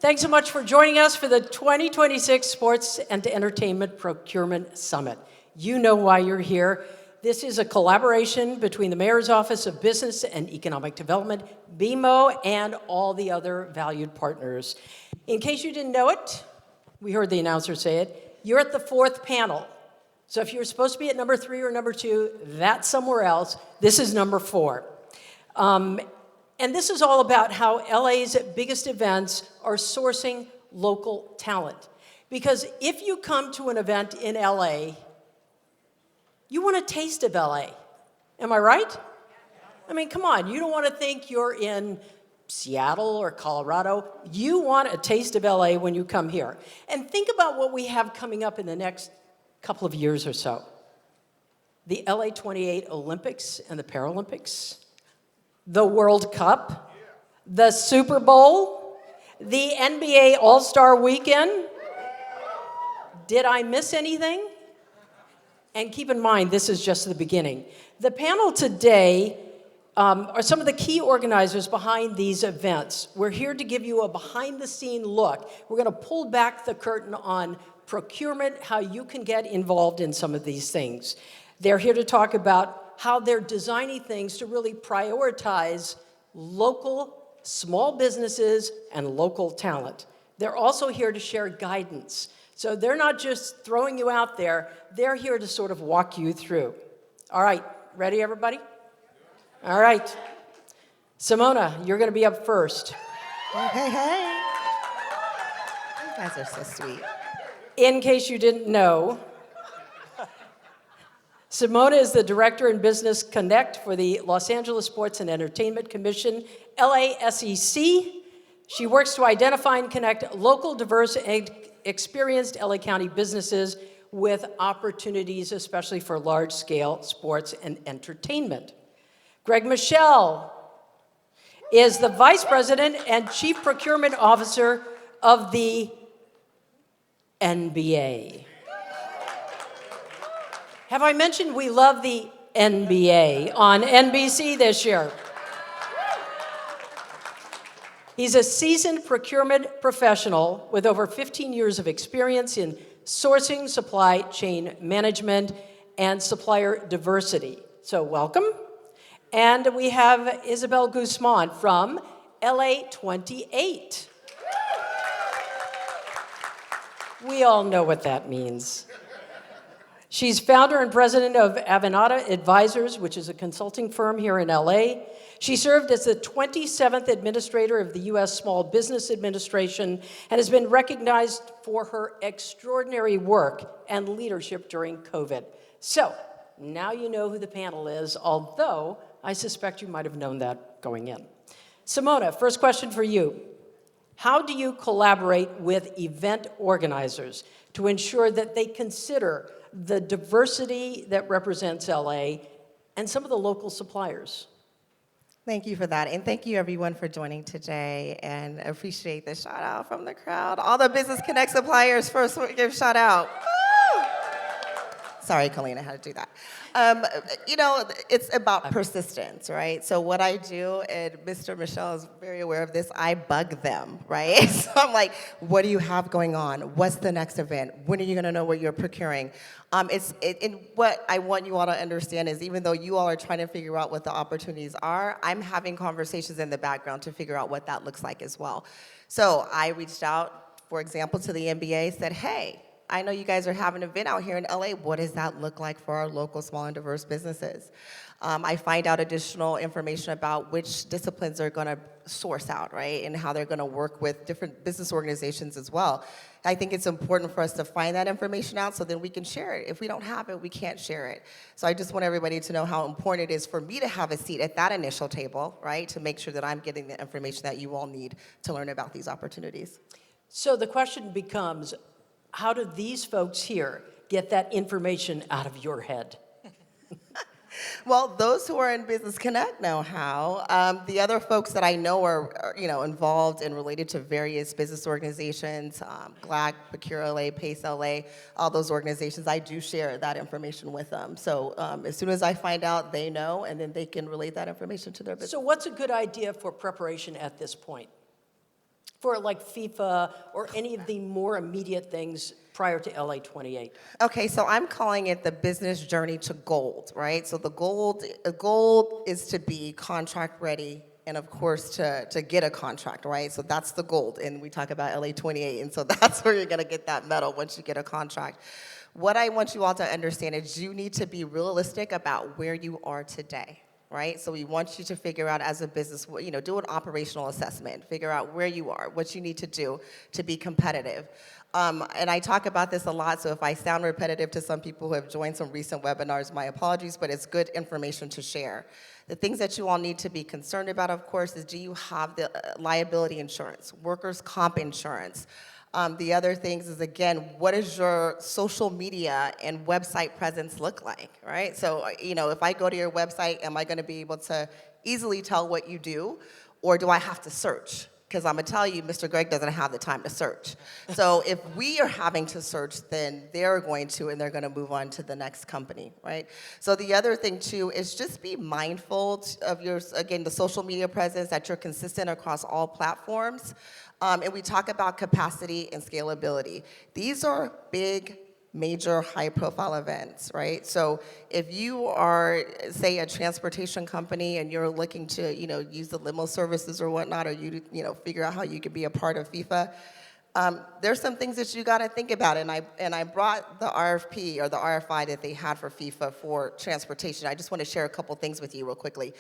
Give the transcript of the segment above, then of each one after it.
Thanks so much for joining us for the 2026 Sports and Entertainment Procurement Summit. You know why you're here. This is a collaboration between the Mayor's Office of Business and Economic Development, BMO, and all the other valued partners. In case you didn't know it, we heard the announcer say it, you're at the fourth panel. So if you're supposed to be at number 3 or number 2, that's somewhere else. This is number 4. And this is all about how LA's biggest events are sourcing local talent. Because if you come to an event in LA, you want a taste of LA. Am I right? I mean, come on, you don't want to think you're in Seattle or Colorado. You want a taste of LA when you come here. And think about what we have coming up in the next couple of years or so. The LA 28 Olympics and the Paralympics, the World Cup, the Super Bowl, the NBA All-Star Weekend. Did I miss anything? And keep in mind, this is just the beginning. The panel today are some of the key organizers behind these events. We're here to give you a behind-the-scene look. We're going to pull back the curtain on procurement, how you can get involved in some of these things. They're here to talk about how they're designing things to really prioritize local small businesses and local talent. They're also here to share guidance. So they're not just throwing you out there, they're here to sort of walk you through. All right, ready everybody? All right. Simona, you're gonna be up first. Hey. You guys are so sweet. In case you didn't know, Simona is the Director in Business Connect for the Los Angeles Sports and Entertainment Commission, LASEC. She works to identify and connect local, diverse, and experienced LA County businesses with opportunities, especially for large-scale sports and entertainment. Greg Michelle is the Vice President and Chief Procurement Officer of the NBA. Have I mentioned we love the NBA on NBC this year? He's a seasoned procurement professional with over 15 years of experience in sourcing, supply chain management, and supplier diversity. So welcome. And we have Isabel Guzman from LA 28. We all know what that means. She's founder and president of Avenata Advisors, which is a consulting firm here in LA. She served as the 27th administrator of the U.S. Small Business Administration and has been recognized for her extraordinary work and leadership during COVID. So, now you know who the panel is, although I suspect you might have known that going in. Simona, first question for you. How do you collaborate with event organizers to ensure that they consider the diversity that represents LA and some of the local suppliers? Thank you for that, and thank you everyone for joining today, and I appreciate the shout out from the crowd. All the Business Connect suppliers first give shout out. Woo! Sorry, Colleen, I had to do that. It's about persistence, right? So what I do, and Mr. Michelle is very aware of this, I bug them, right? So I'm like, what do you have going on? What's the next event? When are you gonna know what you're procuring? And what I want you all to understand is even though you all are trying to figure out what the opportunities are, I'm having conversations in the background to figure out what that looks like as well. So I reached out, for example, to the NBA, said, hey, I know you guys are having an event out here in LA. What does that look like for our local small and diverse businesses? I find out additional information about which disciplines are going to source out, right? And how they're going to work with different business organizations as well. I think it's important for us to find that information out so then we can share it. If we don't have it, we can't share it. So I just want everybody to know how important it is for me to have a seat at that initial table, right? To make sure that I'm getting the information that you all need to learn about these opportunities. So the question becomes, how do these folks here get that information out of your head? Well, those who are in Business Connect know how. The other folks that I know are involved and related to various business organizations, GLAC, Procure LA, Pace LA, all those organizations, I do share that information with them. So as soon as I find out, they know, and then they can relate that information to their business. So what's a good idea for preparation at this point? for like FIFA or any of the more immediate things prior to LA 28? Okay, so I'm calling it the business journey to gold, right? So the goal is to be contract ready and of course to get a contract, right? So that's the gold. And we talk about LA 28, and so that's where you're gonna get that medal once you get a contract. What I want you all to understand is you need to be realistic about where you are today, right? So we want you to figure out as a business, do an operational assessment, figure out where you are, what you need to do to be competitive. And I talk about this a lot, so if I sound repetitive to some people who have joined some recent webinars, my apologies, but it's good information to share. The things that you all need to be concerned about, of course, is do you have the liability insurance, workers' comp insurance? The other things is, again, what does your social media and website presence look like, right? So, if I go to your website, am I going to be able to easily tell what you do, or do I have to search? Because I'm going to tell you, Mr. Greg doesn't have the time to search. So if we are having to search, then they're going to, and they're going to move on to the next company, right? So the other thing, too, is just be mindful of the social media presence, that you're consistent across all platforms. And we talk about capacity and scalability. These are big, major, high-profile events, right? So if you are, say, a transportation company and you're looking to, use the limo services or whatnot, or you figure out how you could be a part of FIFA, there's some things that you got to think about. And I brought the RFP or the RFI that they had for FIFA for transportation. I just want to share a couple things with you real quickly.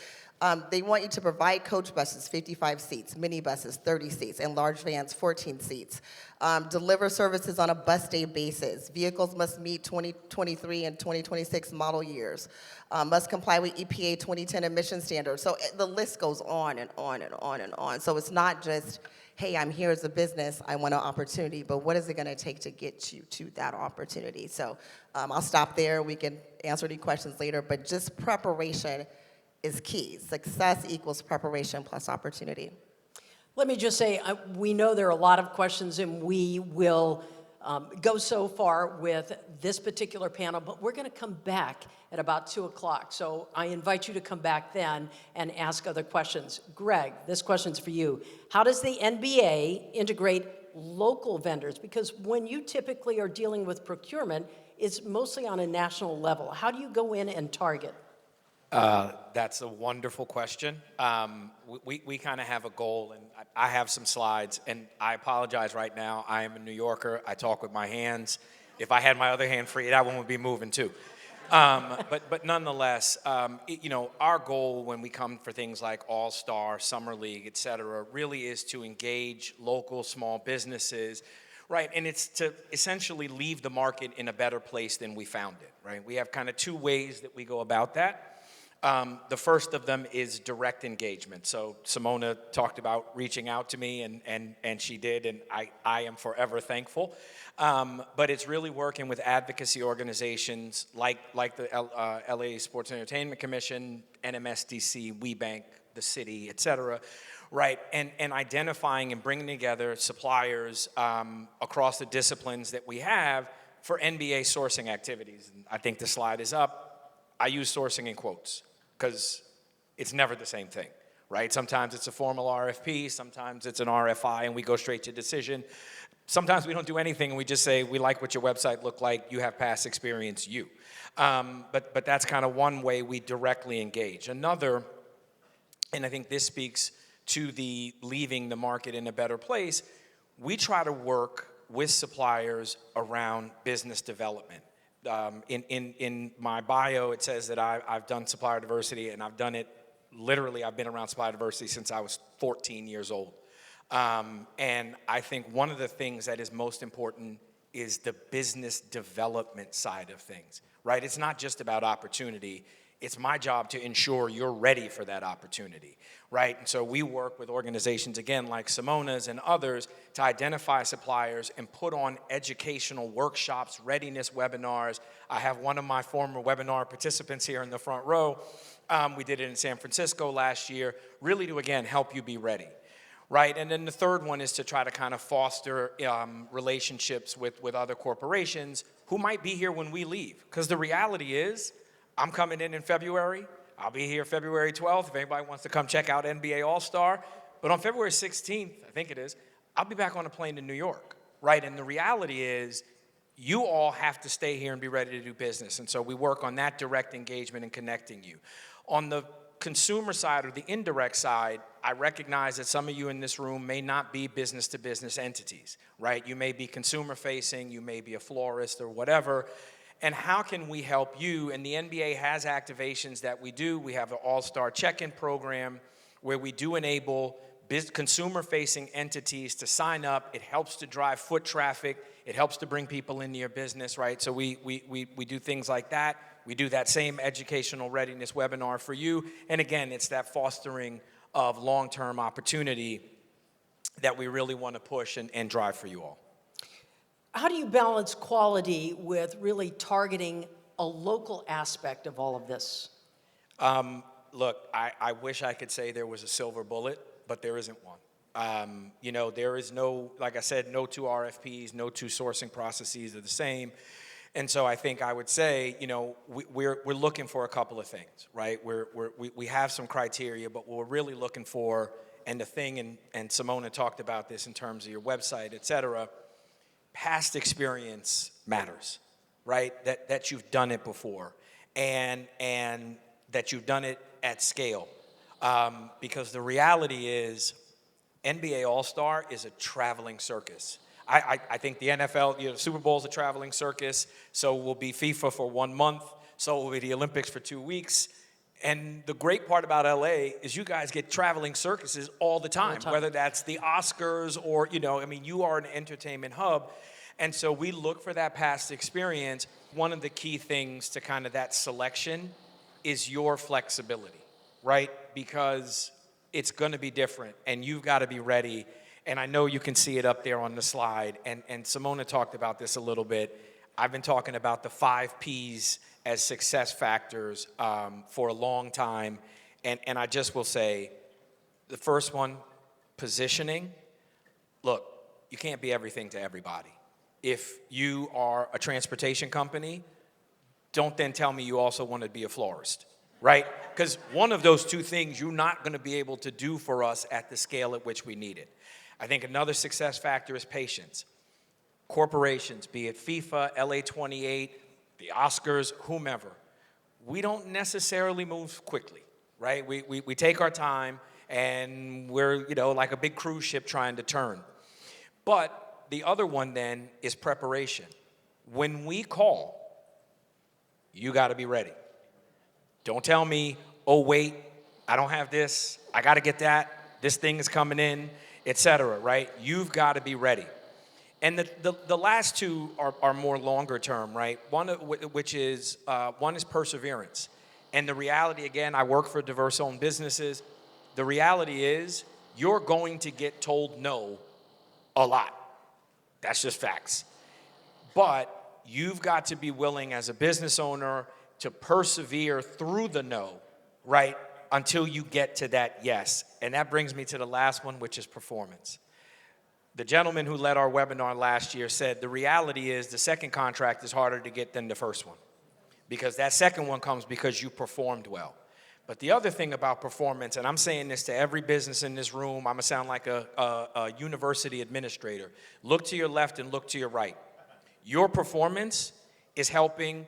They want you to provide coach buses, 55 seats, minibuses, 30 seats, and large vans, 14 seats. Deliver services on a bus day basis. Vehicles must meet 2023 and 2026 model years. Must comply with EPA 2010 emission standards. So the list goes on and on and on and on. So it's not just, hey, I'm here as a business, I want an opportunity, but what is it gonna take to get you to that opportunity? So I'll stop there. We can answer any questions later, but just preparation is key. Success equals preparation plus opportunity. Let me just say, we know there are a lot of questions, and we will go so far with this particular panel, but we're going to come back at about 2 o'clock. So I invite you to come back then and ask other questions. Greg, this question's for you. How does the NBA integrate local vendors? Because when you typically are dealing with procurement, it's mostly on a national level. How do you go in and target? That's a wonderful question. We kind of have a goal, and I have some slides, and I apologize right now. I am a New Yorker. I talk with my hands. If I had my other hand free, that one would be moving too. But nonetheless, our goal when we come for things like All-Star, Summer League, et cetera, really is to engage local small businesses, right? And it's to essentially leave the market in a better place than we found it, right? We have kind of two ways that we go about that. The first of them is direct engagement. So Simona talked about reaching out to me, and she did, and I am forever thankful. But it's really working with advocacy organizations like the LA Sports and Entertainment Commission, NMSDC, WeBank, the city, et cetera, right? And identifying and bringing together suppliers across the disciplines that we have for NBA sourcing activities. And I think the slide is up. I use sourcing in quotes, because it's never the same thing, right? Sometimes it's a formal RFP, sometimes it's an RFI, and we go straight to decision. Sometimes we don't do anything, and we just say, we like what your website looked like, you have past experience, you. But that's kind of one way we directly engage. Another, and I think this speaks to the leaving the market in a better place, we try to work with suppliers around business development. In my bio, it says that I've done supplier diversity, and I've done it literally. I've been around supplier diversity since I was 14 years old. And I think one of the things that is most important is the business development side of things, right? It's not just about opportunity. It's my job to ensure you're ready for that opportunity, right? And so we work with organizations, again, like Simona's and others, to identify suppliers and put on educational workshops, readiness webinars. I have one of my former webinar participants here in the front row. We did it in San Francisco last year, really to, again, help you be ready, right? And then the third one is to try to kind of foster relationships with other corporations who might be here when we leave. Because the reality is, I'm coming in February. I'll be here February 12th if anybody wants to come check out NBA All-Star. But on February 16th, I think it is, I'll be back on a plane to New York, right? And the reality is you all have to stay here and be ready to do business. And so we work on that direct engagement and connecting you. On the consumer side or the indirect side, I recognize that some of you in this room may not be business-to-business entities, right? You may be consumer-facing, you may be a florist or whatever. And how can we help you? And the NBA has activations that we do. We have an all-star check-in program where we do enable consumer-facing entities to sign up. It helps to drive foot traffic. It helps to bring people into your business, right? So we do things like that. We do that same educational readiness webinar for you. And again, it's that fostering of long-term opportunity that we really want to push and drive for you all. How do you balance quality with really targeting a local aspect of all of this? Look, I wish I could say there was a silver bullet, but there isn't one. There is no, like I said, no two RFPs, no two sourcing processes are the same. And so I think I would say, we're looking for a couple of things, right? We have some criteria, but what we're really looking for, and the thing, and Simona talked about this in terms of your website, et cetera, past experience matters, right? That you've done it before, and that you've done it at scale. Because the reality is, NBA All-Star is a traveling circus. I think the NFL, Super Bowl is a traveling circus, so will be FIFA for 1 month, so will be the Olympics for 2 weeks. And the great part about LA is you guys get traveling circuses all the time, whether that's the Oscars or, you are an entertainment hub. And so we look for that past experience. One of the key things to kind of that selection is your flexibility, right? Because it's going to be different, and you've got to be ready. And I know you can see it up there on the slide, and Simona talked about this a little bit. I've been talking about the 5 Ps as success factors for a long time, and I just will say, the first one, positioning. Look, you can't be everything to everybody. If you are a transportation company, don't then tell me you also want to be a florist, right? Because one of those two things you're not going to be able to do for us at the scale at which we need it. I think another success factor is patience. Corporations, be it FIFA, LA28, the Oscars, whomever, we don't necessarily move quickly, right? We take our time, and we're, like a big cruise ship trying to turn. But the other one then is preparation. When we call, you got to be ready. Don't tell me, oh, wait, I don't have this, I got to get that, this thing is coming in, et cetera, right? You've got to be ready. And the last two are more longer term, right? One is perseverance. And the reality, again, I work for diverse-owned businesses. The reality is you're going to get told no a lot. That's just facts. But you've got to be willing as a business owner to persevere through the no, right, until you get to that yes. And that brings me to the last one, which is performance. The gentleman who led our webinar last year said the reality is the second contract is harder to get than the first one, because that second one comes because you performed well. But the other thing about performance, and I'm saying this to every business in this room, I'm going to sound like a university administrator. Look to your left and look to your right. Your performance is helping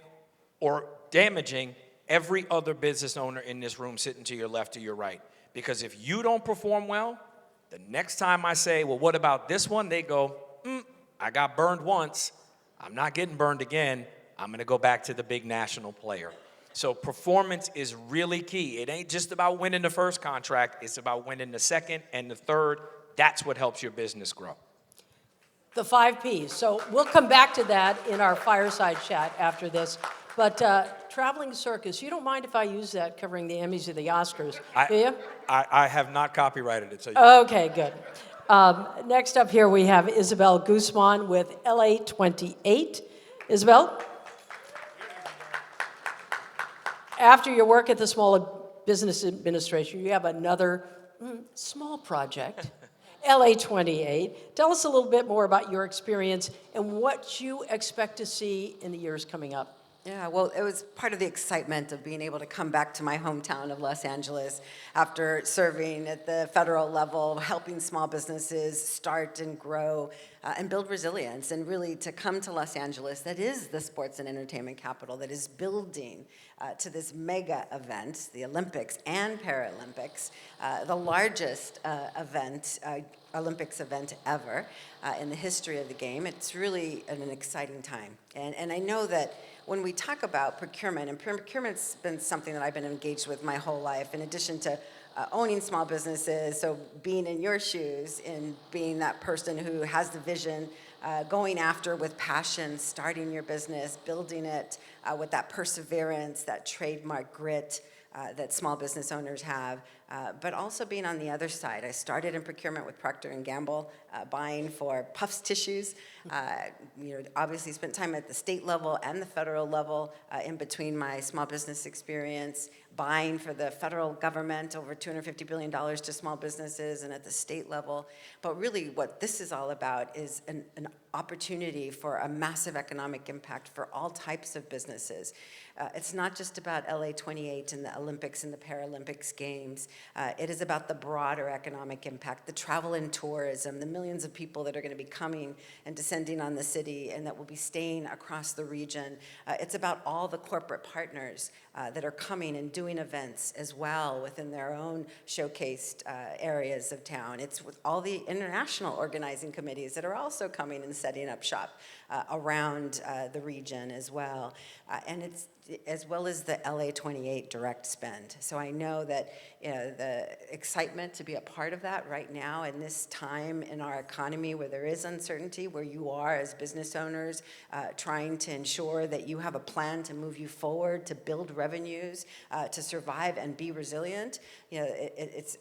or damaging every other business owner in this room sitting to your left or your right. Because if you don't perform well, the next time I say, well, what about this one? They go, I got burned once. I'm not getting burned again. I'm going to go back to the big national player. So performance is really key. It ain't just about winning the first contract. It's about winning the second and the third. That's what helps your business grow. The 5 Ps. So we'll come back to that in our fireside chat after this. But traveling circus, you don't mind if I use that covering the Emmys or the Oscars, do you? I have not copyrighted it. So Okay, good. Next up here we have Isabel Guzman with LA28. Isabel? After your work at the Small Business Administration, you have another small project, LA28. Tell us a little bit more about your experience and what you expect to see in the years coming up. Yeah, well, it was part of the excitement of being able to come back to my hometown of Los Angeles after serving at the federal level, helping small businesses start and grow and build resilience, and really to come to Los Angeles, that is the sports and entertainment capital, that is building to this mega event, the Olympics and Paralympics, the largest Olympics event ever in the history of the game. It's really an exciting time. And I know that when we talk about procurement, and procurement's been something that I've been engaged with my whole life, in addition to owning small businesses, so being in your shoes and being that person who has the vision, going after with passion, starting your business, building it with that perseverance, that trademark grit, that small business owners have, but also being on the other side. I started in procurement with Procter & Gamble, buying for Puffs tissues. Obviously spent time at the state level and the federal level in between my small business experience, buying for the federal government over $250 billion to small businesses, and at the state level. But really what this is all about is an opportunity for a massive economic impact for all types of businesses. It's not just about LA 28 and the Olympics and the Paralympics Games. It is about the broader economic impact, the travel and tourism, the millions of people that are going to be coming and descending on the city and that will be staying across the region. It's about all the corporate partners that are coming and doing events as well within their own showcased areas of town. It's with all the international organizing committees that are also coming and setting up shop around the region as well. And it's as well as the LA 28 direct spend. So I know that the excitement to be a part of that right now in this time in our economy where there is uncertainty, where you are as business owners trying to ensure that you have a plan to move you forward, to build revenues, to survive and be resilient.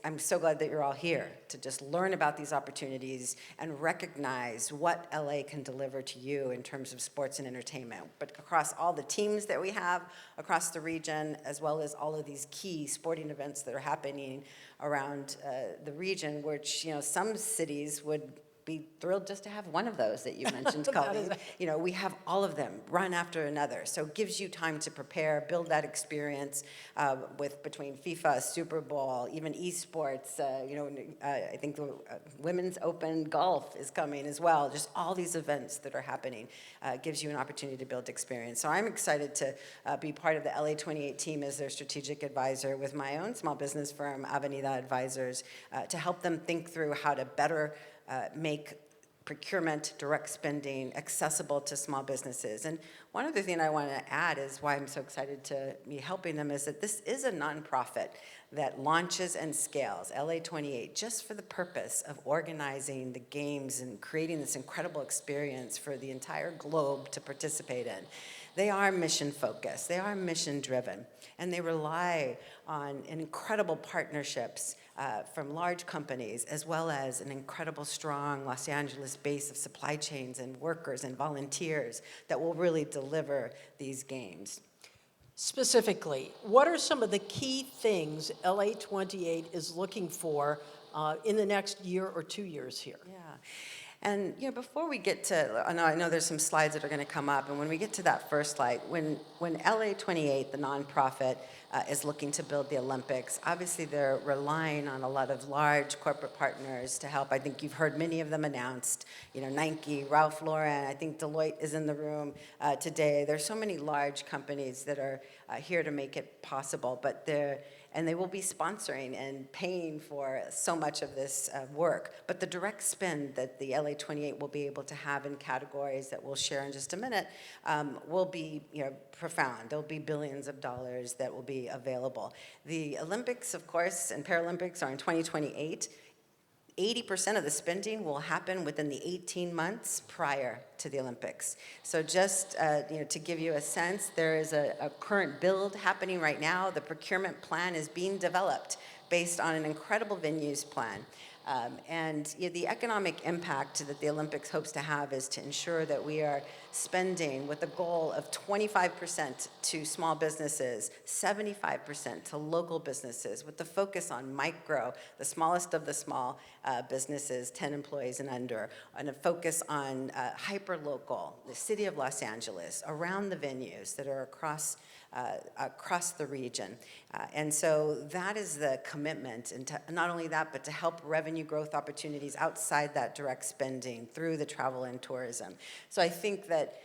I'm so glad that you're all here to just learn about these opportunities and recognize what LA can deliver to you in terms of sports and entertainment, but across all the teams that we have across the region, as well as all of these key sporting events that are happening around the region, which some cities would be thrilled just to have one of those that you mentioned, Colleen. We have all of them, run after another. So it gives you time to prepare, build that experience between FIFA, Super Bowl, even esports. I think the Women's Open Golf is coming as well. Just all these events that are happening gives you an opportunity to build experience. So I'm excited to be part of the LA 28 team as their strategic advisor with my own small business firm, Avenida Advisors, to help them think through how to better make procurement, direct spending accessible to small businesses. And one other thing I want to add is why I'm so excited to be helping them is that this is a nonprofit that launches and scales, LA 28, just for the purpose of organizing the games and creating this incredible experience for the entire globe to participate in. They are mission focused, they are mission driven, and they rely on incredible partnerships from large companies, as well as an incredible strong Los Angeles base of supply chains and workers and volunteers that will really deliver these games. Specifically, what are some of the key things LA 28 is looking for in the next year or 2 years here? Yeah. And before we get to, I know there's some slides that are going to come up, and when we get to that first slide, when LA 28, the nonprofit, is looking to build the Olympics, obviously they're relying on a lot of large corporate partners to help. I think you've heard many of them announced, Nike, Ralph Lauren, I think Deloitte is in the room today. There's so many large companies that are here to make it possible, and they will be sponsoring and paying for so much of this work. But the direct spend that the LA 28 will be able to have in categories that we'll share in just a minute will be profound. There'll be billions of dollars that will be available. The Olympics, of course, and Paralympics are in 2028. 80% of the spending will happen within the 18 months prior to the Olympics. So just to give you a sense, there is a current build happening right now. The procurement plan is being developed based on an incredible venues plan. And the economic impact that the Olympics hopes to have is to ensure that we are spending with a goal of 25% to small businesses, 75% to local businesses, with the focus on micro, the smallest of the small businesses, 10 employees and under, and a focus on hyperlocal, the city of Los Angeles, around the venues that are across the region. And so that is the commitment, and not only that, but to help revenue growth opportunities outside that direct spending through the travel and tourism. So I think that,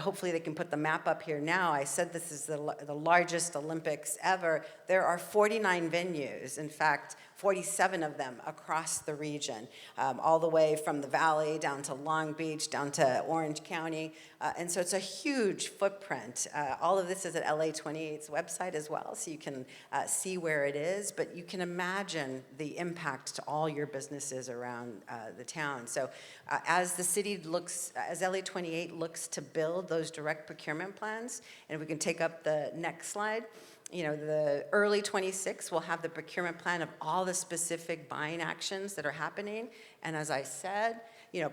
hopefully they can put the map up here now. I said this is the largest Olympics ever. There are 49 venues, in fact, 47 of them across the region, all the way from the Valley down to Long Beach, down to Orange County. And so it's a huge footprint. All of this is at LA28's website as well, so you can see where it is. But you can imagine the impact to all your businesses around the town. So as the city looks, as LA28 looks to build those direct procurement plans, and if we can take up the next slide, the early 26 will have the procurement plan of all the specific buying actions that are happening. And as I said,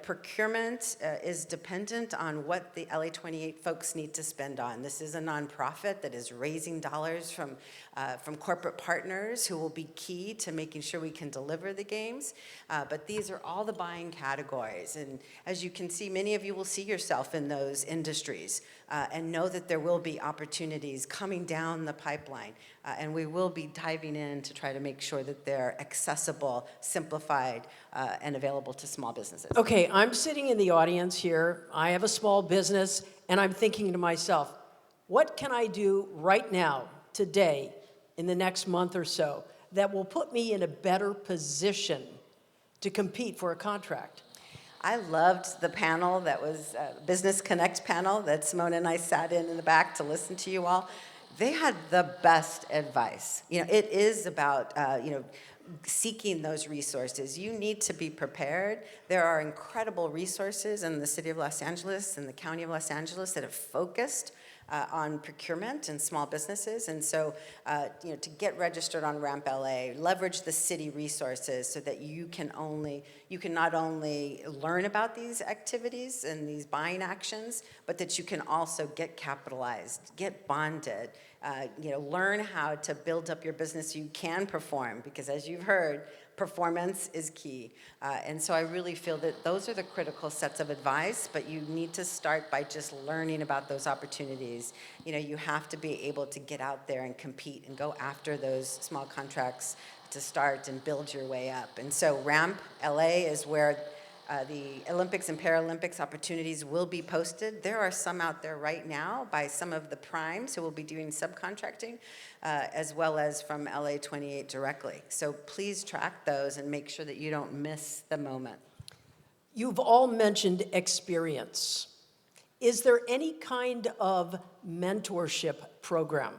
procurement is dependent on what the LA28 folks need to spend on. This is a nonprofit that is raising dollars from corporate partners who will be key to making sure we can deliver the games. But these are all the buying categories. And as you can see, many of you will see yourself in those industries and know that there will be opportunities coming down the pipeline. And we will be diving in to try to make sure that they're accessible, simplified, and available to small businesses. Okay, I'm sitting in the audience here. I have a small business, and I'm thinking to myself, what can I do right now, today, in the next month or so, that will put me in a better position to compete for a contract? I loved the panel that was Business Connect panel that Simone and I sat in the back to listen to you all. They had the best advice. It is about, seeking those resources. You need to be prepared. There are incredible resources in the city of Los Angeles and the county of Los Angeles that have focused on procurement and small businesses. And so, to get registered on Ramp LA, leverage the city resources so that you can not only learn about these activities and these buying actions, but that you can also get capitalized, get bonded, learn how to build up your business so you can perform, because as you've heard, performance is key. And so I really feel that those are the critical sets of advice, but you need to start by just learning about those opportunities. You have to be able to get out there and compete and go after those small contracts to start and build your way up. And so Ramp LA is where the Olympics and Paralympics opportunities will be posted. There are some out there right now by some of the primes who will be doing subcontracting, as well as from LA28 directly. So please track those and make sure that you don't miss the moment. You've all mentioned experience. Is there any kind of mentorship program?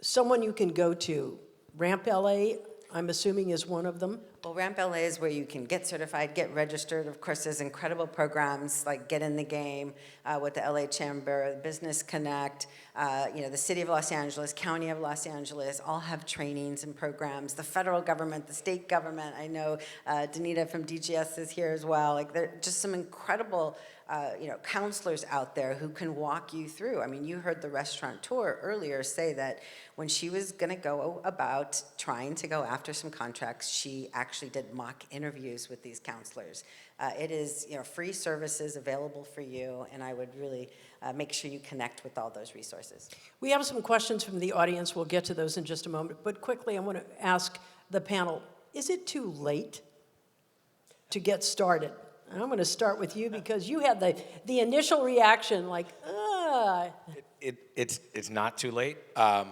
Someone you can go to? Ramp LA, I'm assuming, is one of them. Well, Ramp LA is where you can get certified, get registered. Of course, there's incredible programs like Get in the Game with the LA Chamber, Business Connect, the City of Los Angeles, County of Los Angeles, all have trainings and programs. The federal government, the state government, I know Danita from DGS is here as well. There are just some incredible counselors out there who can walk you through. I mean, you heard the restaurateur earlier say that when she was going to go about trying to go after some contracts, she actually did mock interviews with these counselors. It is free services available for you, and I would really make sure you connect with all those resources. We have some questions from the audience. We'll get to those in just a moment. But quickly, I want to ask the panel, is it too late to get started? And I'm going to start with you because you had the initial reaction like, It's not too late. I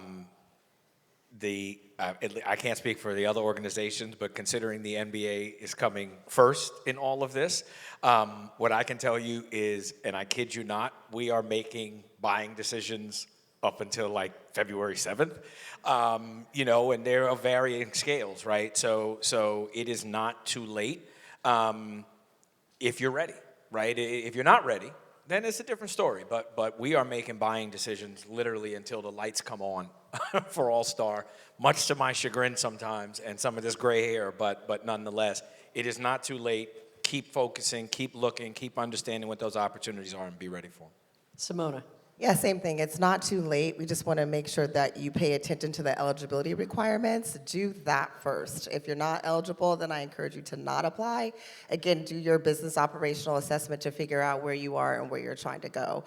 can't speak for the other organizations, but considering the NBA is coming first in all of this, what I can tell you is, and I kid you not, we are making buying decisions up until like February 7th, and they're of varying scales, right? So it is not too late if you're ready, right? If you're not ready, then it's a different story. But we are making buying decisions literally until the lights come on for All-Star, much to my chagrin sometimes and some of this gray hair, but nonetheless, it is not too late keep focusing, keep looking, keep understanding what those opportunities are, and be ready for them. Simona. Yeah, same thing. It's not too late. We just want to make sure that you pay attention to the eligibility requirements. Do that first. If you're not eligible, then I encourage you to not apply. Again, do your business operational assessment to figure out where you are and where you're trying to go.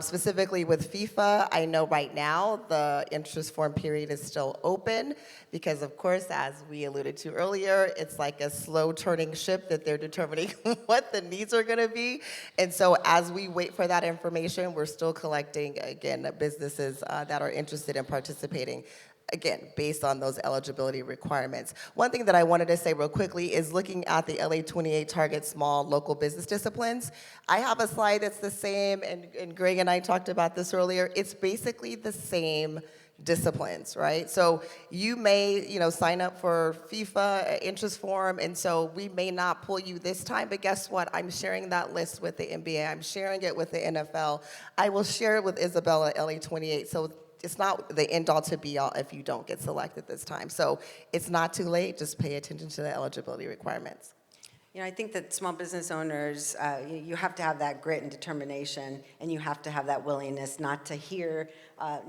Specifically with FIFA, I know right now the interest form period is still open because, of course, as we alluded to earlier, it's like a slow turning ship that they're determining what the needs are going to be. And so as we wait for that information, we're still collecting, again, businesses that are interested in participating, again, based on those eligibility requirements. One thing that I wanted to say real quickly is looking at the LA 28 target small local business disciplines. I have a slide that's the same, and Greg and I talked about this earlier. It's basically the same disciplines, right? So you may, sign up for FIFA interest form, and so we may not pull you this time, but guess what? I'm sharing that list with the NBA. I'm sharing it with the NFL. I will share it with Isabella LA 28. So it's not the end all to be all if you don't get selected this time. So it's not too late. Just pay attention to the eligibility requirements. I think that small business owners, you have to have that grit and determination, and you have to have that willingness not to hear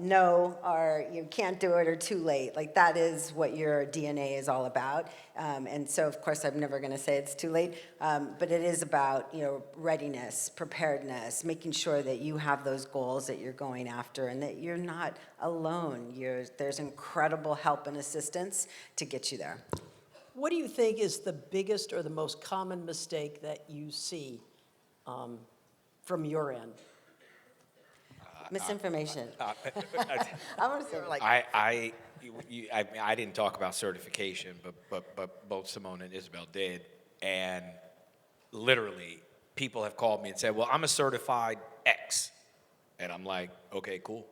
no, or you can't do it, or too late. Like, that is what your DNA is all about. And so, of course, I'm never going to say it's too late, but it is about, readiness, preparedness, making sure that you have those goals that you're going after and that you're not alone. There's incredible help and assistance to get you there. What do you think is the biggest or the most common mistake that you see from your end? Misinformation. I I want to say, like, I didn't talk about certification, but both Simone and Isabel did, and literally people have called me and said, "Well, I'm a certified X," and I'm like, "Okay, cool."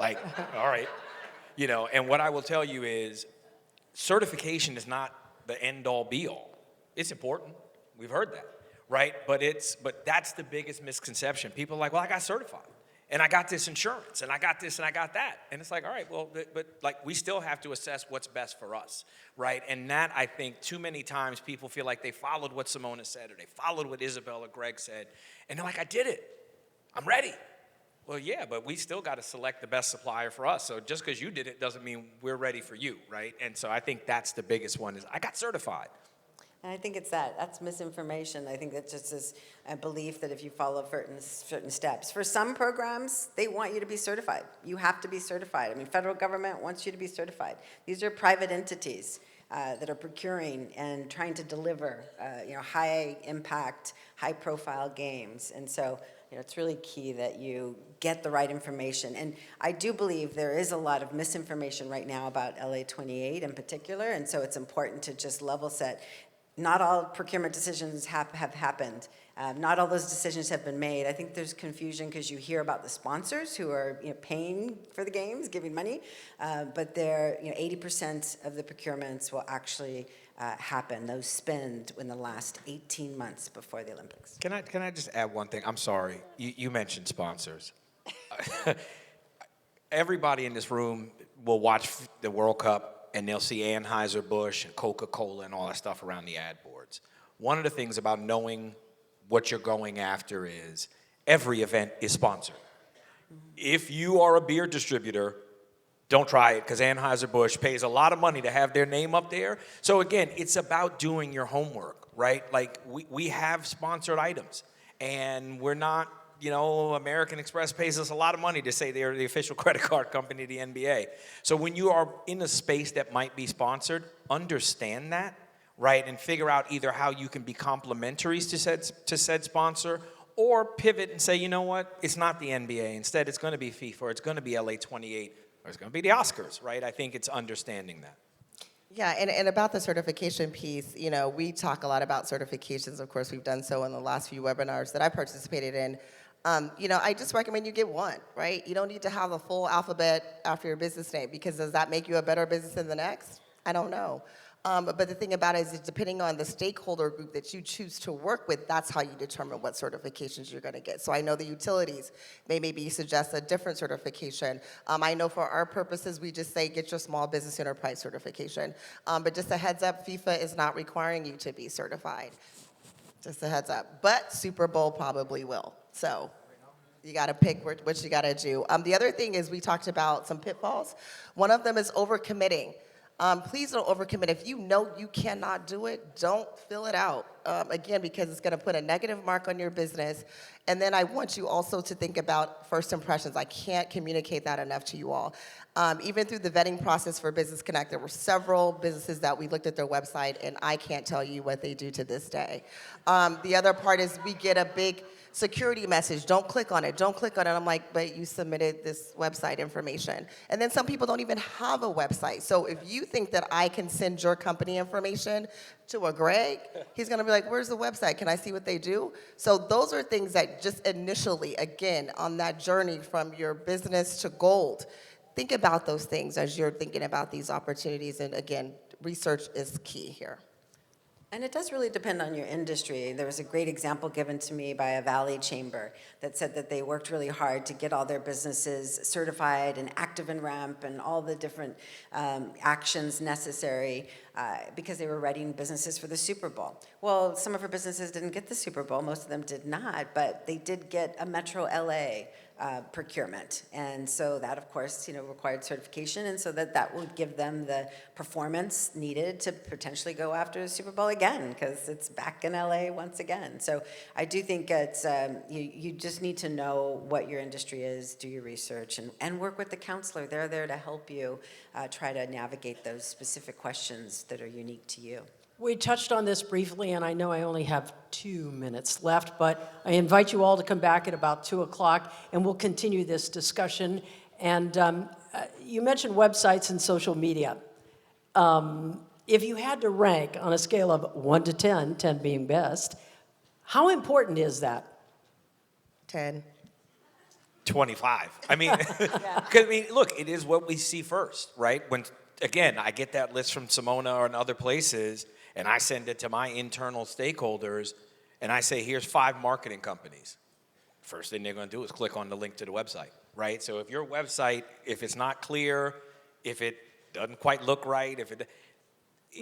Like, all right, And what I will tell you is, certification is not the end-all, be-all. It's important. We've heard that, right? But that's the biggest misconception. People are like, "Well, I got certified, and I got this insurance, and I got this, and I got that." And it's like, all right, well, but like, we still have to assess what's best for us, right? And that, I think, too many times people feel like they followed what Simona said, or they followed what Isabel or Greg said, and they're like, "I did it. I'm ready." Well, yeah, but we still got to select the best supplier for us. So just because you did it doesn't mean we're ready for you, right? And so I think that's the biggest one is, I got certified. and I think that's misinformation. I think that just is a belief that if you follow certain steps. For some programs, they want you to be certified. You have to be certified. I mean, federal government wants you to be certified. These are private entities that are procuring and trying to deliver, high impact, high profile games. And so, it's really key that you get the right information. And I do believe there is a lot of misinformation right now about LA 28 in particular, and so it's important to just level set. Not all procurement decisions have happened. Not all those decisions have been made. I think there's confusion because you hear about the sponsors who are paying for the games, giving money, but 80% of the procurements will actually happen. Those spend in the last 18 months before the Olympics. Can I just add one thing? I'm sorry. You mentioned sponsors. Everybody in this room will watch the World Cup, and they'll see Anheuser-Busch and Coca-Cola and all that stuff around the ad boards. One of the things about knowing what you're going after is every event is sponsored. If you are a beer distributor, don't try it, because Anheuser-Busch pays a lot of money to have their name up there. So again, it's about doing your homework, right? Like, we have sponsored items, and we're not, American Express pays us a lot of money to say they're the official credit card company of the NBA. So when you are in a space that might be sponsored, understand that, right? And figure out either how you can be complementary to said sponsor, or pivot and say, you know what, it's not the NBA. Instead, it's going to be FIFA, or it's going to be LA 28, or it's going to be the Oscars, right? I think it's understanding that. Yeah, and about the certification piece, we talk a lot about certifications. Of course, we've done so in the last few webinars that I participated in. I just recommend you get one, right? You don't need to have a full alphabet after your business name, because does that make you a better business than the next? I don't know. But the thing about it is, depending on the stakeholder group that you choose to work with, that's how you determine what certifications you're going to get. So I know the utilities may maybe suggest a different certification. I know for our purposes, we just say get your small business enterprise certification. But just a heads up, FIFA is not requiring you to be certified. Just a heads up. But Super Bowl probably will. So you got to pick what you got to do. The other thing is we talked about some pitfalls. One of them is overcommitting. Please don't overcommit. If you know you cannot do it, don't fill it out. Again, because it's going to put a negative mark on your business. And then I want you also to think about first impressions. I can't communicate that enough to you all. Even through the vetting process for Business Connect, there were several businesses that we looked at their website, and I can't tell you what they do to this day. The other part is we get a big security message, don't click on it, don't click on it. I'm like, but you submitted this website information. And then some people don't even have a website. So if you think that I can send your company information to a Greg, he's gonna be like, where's the website? Can I see what they do? So those are things that just initially, again, on that journey from your business to gold, think about those things as you're thinking about these opportunities. And again, research is key here. And it does really depend on your industry. There was a great example given to me by a Valley Chamber that said that they worked really hard to get all their businesses certified and active in RAMP and all the different actions necessary because they were readying businesses for the Super Bowl. Well, some of her businesses didn't get the Super Bowl, most of them did not, but they did get a Metro LA procurement. And so that, of course, required certification, and so that would give them the performance needed to potentially go after the Super Bowl again, because it's back in LA once again. So I do think it's, you just need to know what your industry is, do your research, and work with the counselor. They're there to help you try to navigate those specific questions that are unique to you. We touched on this briefly, and I know I only have 2 minutes left, but I invite you all to come back at about 2 o'clock, and we'll continue this discussion. And you mentioned websites and social media. If you had to rank on a scale of 1 to 10, 10 being best, how important is that? 10. 25. I mean, 'cause, look, it is what we see first, right? When, again, I get that list from Simona or in other places, and I send it to my internal stakeholders, and I say, here's 5 marketing companies. First thing they're going to do is click on the link to the website, right? So if your website, if it's not clear, if it doesn't quite look right,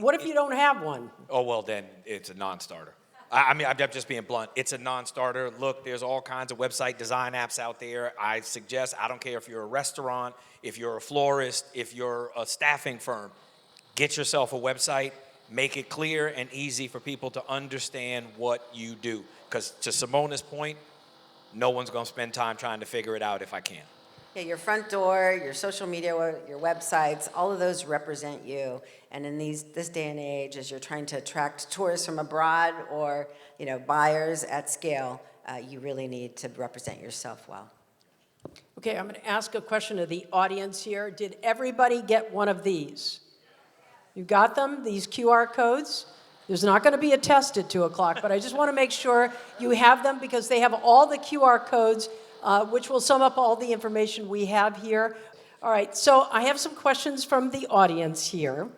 What if you don't have one? oh, well, then it's a non-starter. I mean, I'm just being blunt. It's a non-starter. Look, there's all kinds of website design apps out there. I suggest, I don't care if you're a restaurant, if you're a florist, if you're a staffing firm, get yourself a website, make it clear and easy for people to understand what you do. Because to Simona's point, no one's going to spend time trying to figure it out if I can. Yeah, your front door, your social media, your websites, all of those represent you. And in this day and age, as you're trying to attract tourists from abroad or buyers at scale, you really need to represent yourself well. Okay, I'm going to ask a question of the audience here. Did everybody get one of these? You got them, these QR codes? There's not going to be a test at 2 o'clock, but I just want to make sure you have them because they have all the QR codes, which will sum up all the information we have here. All right, so I have some questions from the audience here.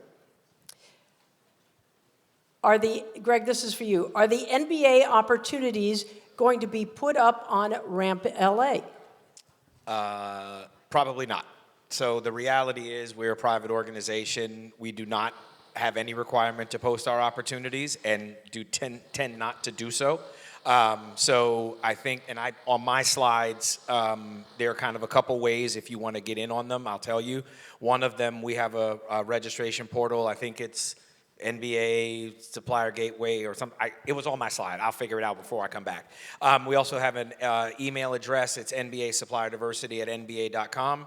Greg, this is for you. Are the NBA opportunities going to be put up on Ramp LA? Probably not. So the reality is we're a private organization. We do not have any requirement to post our opportunities and tend not to do so. So I think, on my slides, there are kind of a couple ways if you want to get in on them, I'll tell you. One of them, we have a registration portal. I think it's NBA Supplier Gateway or something. It was on my slide. I'll figure it out before I come back. We also have an email address. It's nbasupplierdiversity@nba.com.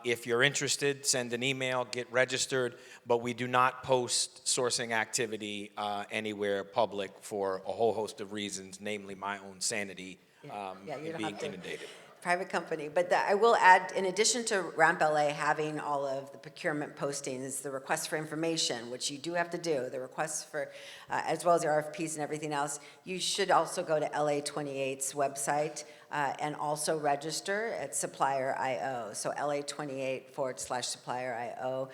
If you're interested, send an email, get registered, but we do not post sourcing activity anywhere public for a whole host of reasons, namely my own sanity You and don't being have to. inundated. Private company. But I will add, in addition to Ramp LA having all of the procurement postings, the request for information, which you do have to do, the requests for, as well as the RFPs and everything else, you should also go to LA28's website and also register at Supplier.io. So LA28/Supplier.io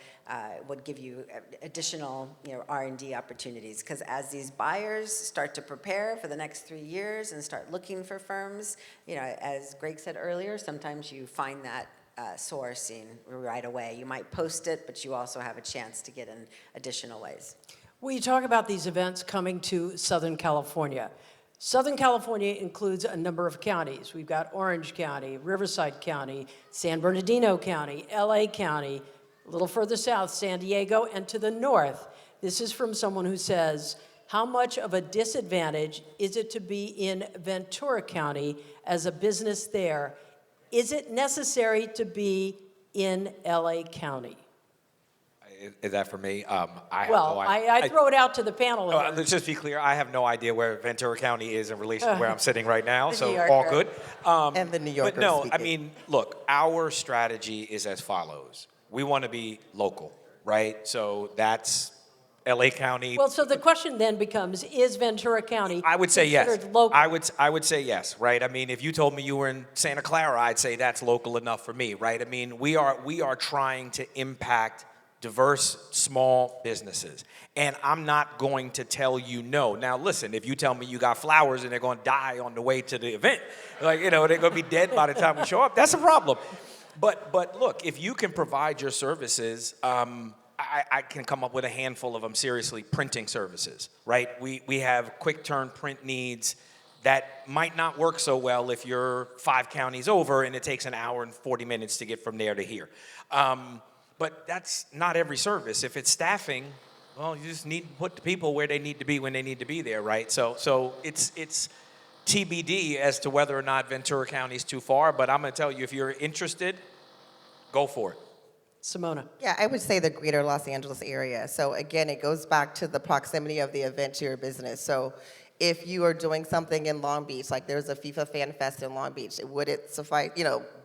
would give you additional R&D opportunities, because as these buyers start to prepare for the next 3 years and start looking for firms, as Greg said earlier, sometimes you find that sourcing right away. You might post it, but you also have a chance to get in additional ways. We talk about these events coming to Southern California. Southern California includes a number of counties. We've got Orange County, Riverside County, San Bernardino County, LA County, a little further south, San Diego, and to the north. This is from someone who says, how much of a disadvantage is it to be in Ventura County as a business there? Is it necessary to be in LA County? Is that for me? I have Well, no I throw it out to the panel. here. Let's just be clear. I have no idea where Ventura County is in relation to where I'm sitting right now, The so New Yorker. all good. And the New Yorker But no, I speaking. mean, look, our strategy is as follows. We want to be local, right? So that's LA County. Well, so the question then becomes, is Ventura County I would say yes. considered local? I would say yes, right? I mean, if you told me you were in Santa Clara, I'd say that's local enough for me, right? I mean, we are trying to impact diverse small businesses. And I'm not going to tell you no. Now, listen, if you tell me you got flowers and they're going to die on the way to the event, like, they're going to be dead by the time we show up, that's a problem. But look, if you can provide your services, I can come up with a handful of them, seriously, printing services, right? We have quick turn print needs that might not work so well if you're 5 counties over and it takes an hour and 40 minutes to get from there to here. But that's not every service. If it's staffing, well, you just need to put the people where they need to be when they need to be there, right? So it's TBD as to whether or not Ventura County is too far, but I'm going to tell you, if you're interested, go for it. Simona. Yeah, I would say the greater Los Angeles area. So again, it goes back to the proximity of the event to your business. So if you are doing something in Long Beach, like there's a FIFA Fan Fest in Long Beach, would it suffice,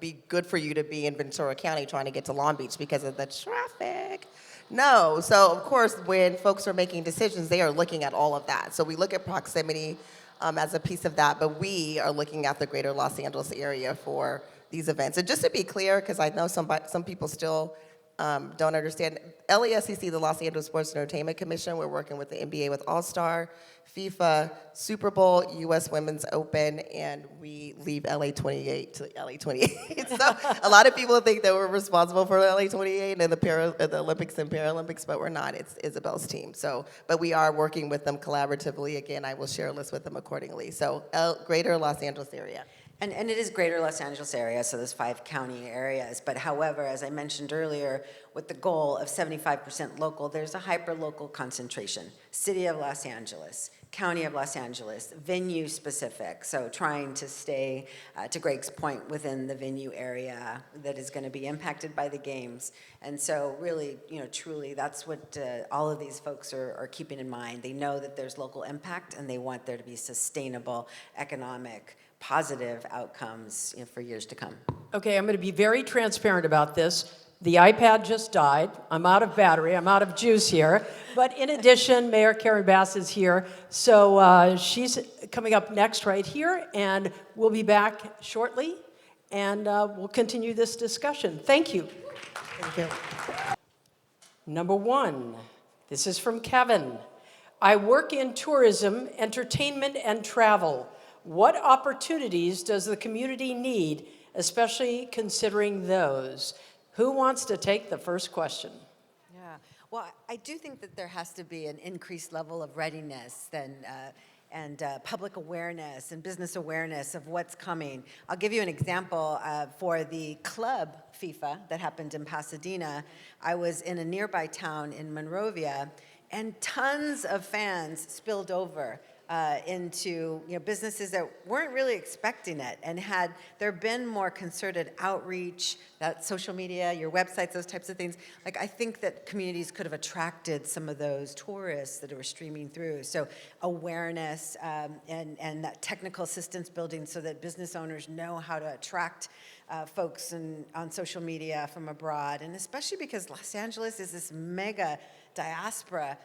be good for you to be in Ventura County trying to get to Long Beach because of the traffic? No. So of course, when folks are making decisions, they are looking at all of that. So we look at proximity as a piece of that, but we are looking at the greater Los Angeles area for these events. And just to be clear, because I know some people still don't understand, LASCC, the Los Angeles Sports and Entertainment Commission, we're working with the NBA with All-Star, FIFA, Super Bowl, U.S. Women's Open, and we leave LA 28 to LA 28. So a lot of people think that we're responsible for LA 28 and the Olympics and Paralympics, but we're not. It's Isabel's team. So, but we are working with them collaboratively. Again, I will share a list with them accordingly. So greater Los Angeles area. And it is greater Los Angeles area, so there's 5 county areas. But however, as I mentioned earlier, with the goal of 75% local, there's a hyper-local concentration. City of Los Angeles, County of Los Angeles, venue specific. So trying to stay, to Greg's point, within the venue area that is going to be impacted by the games. And so really, truly, that's what all of these folks are keeping in mind. They know that there's local impact, and they want there to be sustainable, economic, positive outcomes for years to come. Okay, I'm going to be very transparent about this. The iPad just died. I'm out of battery. I'm out of juice here. But in addition, Mayor Karen Bass is here. So she's coming up next right here, and we'll be back shortly, and we'll continue this discussion. Thank you. Thank you. Number 1, this is from Kevin. I work in tourism, entertainment, and travel. What opportunities does the community need, especially considering those? Who wants to take the first question? Yeah, well, I do think that there has to be an increased level of readiness and public awareness and business awareness of what's coming. I'll give you an example for the club FIFA that happened in Pasadena. I was in a nearby town in Monrovia, and tons of fans spilled over into businesses that weren't really expecting it, and had there been more concerted outreach, that social media, your websites, those types of things, like I think that communities could have attracted some of those tourists that were streaming through. So awareness and that technical assistance building so that business owners know how to attract folks on social media from abroad, and especially because Los Angeles is this mega diaspora,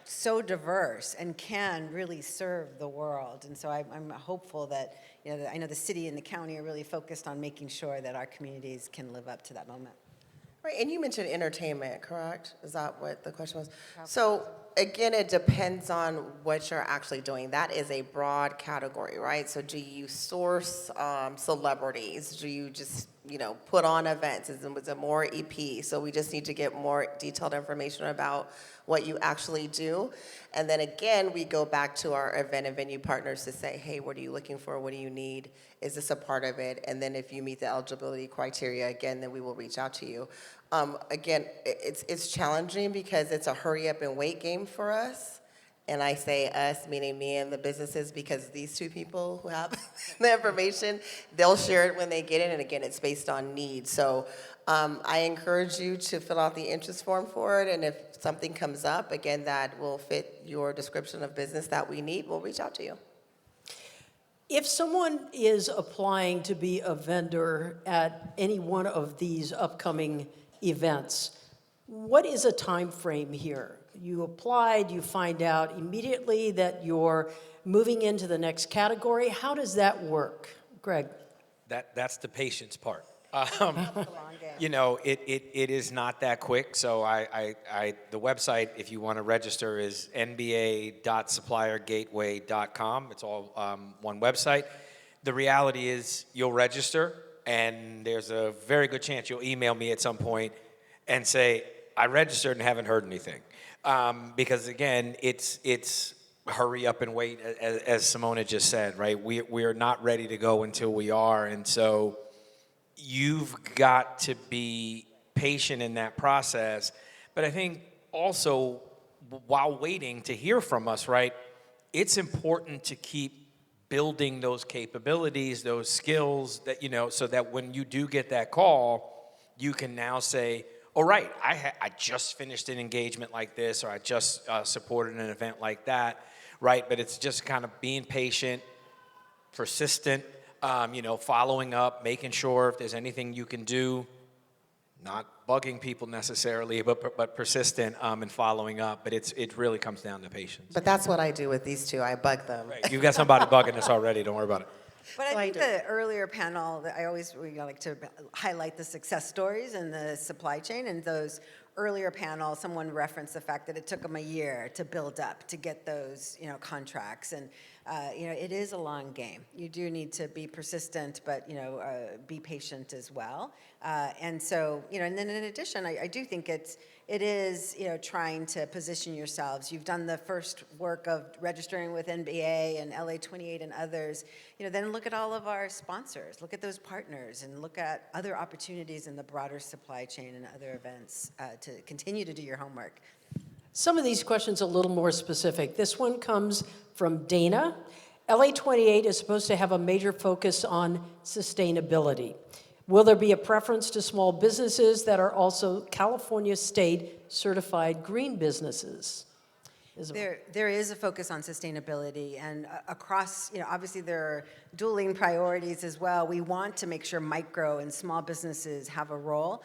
so diverse and can really serve the world. And so I'm hopeful that, I know the city and the county are really focused on making sure that our communities can live up to that moment. Right, and you mentioned entertainment, correct? Is that what the question was? So again, it depends on what you're actually doing. That is a broad category, right? So do you source celebrities? Do you just put on events? Is it more EP? So we just need to get more detailed information about what you actually do. And then again, we go back to our event and venue partners to say, hey, what are you looking for? What do you need? Is this a part of it? And then if you meet the eligibility criteria, again, then we will reach out to you. Again, it's challenging because it's a hurry up and wait game for us. And I say us, meaning me and the businesses, because these two people who have the information, they'll share it when they get it. And again, it's based on need. So I encourage you to fill out the interest form for it. And if something comes up, again, that will fit your description of business that we need, we'll reach out to you. If someone is applying to be a vendor at any one of these upcoming events, what is a time frame here? You applied, you find out immediately that you're moving into the next category. How does that work? Greg? That's the patience part. It is not that quick. So the website, if you want to register, is nba.suppliergateway.com. It's all one website. The reality is you'll register, and there's a very good chance you'll email me at some point and say, I registered and haven't heard anything. Because again, it's hurry up and wait, as Simona just said, right? We are not ready to go until we are, and so you've got to be patient in that process. But I think also, while waiting to hear from us, right, it's important to keep building those capabilities, those skills that, so that when you do get that call, you can now say, all right, I just finished an engagement like this, or I just supported an event like that, right? But it's just kind of being patient, persistent, following up, making sure if there's anything you can do, not bugging people necessarily, but persistent in following up. But it really comes down to patience. But that's what I do with these two. I bug them. Right. You've got somebody bugging us already. Don't worry about it. But I think the earlier panel, we like to highlight the success stories in the supply chain. And those earlier panels, someone referenced the fact that it took them a year to build up, to get those, contracts. And, it is a long game. You do need to be persistent, but, be patient as well. And so, and then in addition, I do think it is, trying to position yourselves. You've done the first work of registering with NBA and LA28 and others. Then look at all of our sponsors, look at those partners, and look at other opportunities in the broader supply chain and other events to continue to do your homework. Some of these questions a little more specific. This one comes from Dana. LA28 is supposed to have a major focus on sustainability. Will there be a preference to small businesses that are also California State certified green businesses? There is a focus on sustainability, and across, obviously there are dueling priorities as well. We want to make sure micro and small businesses have a role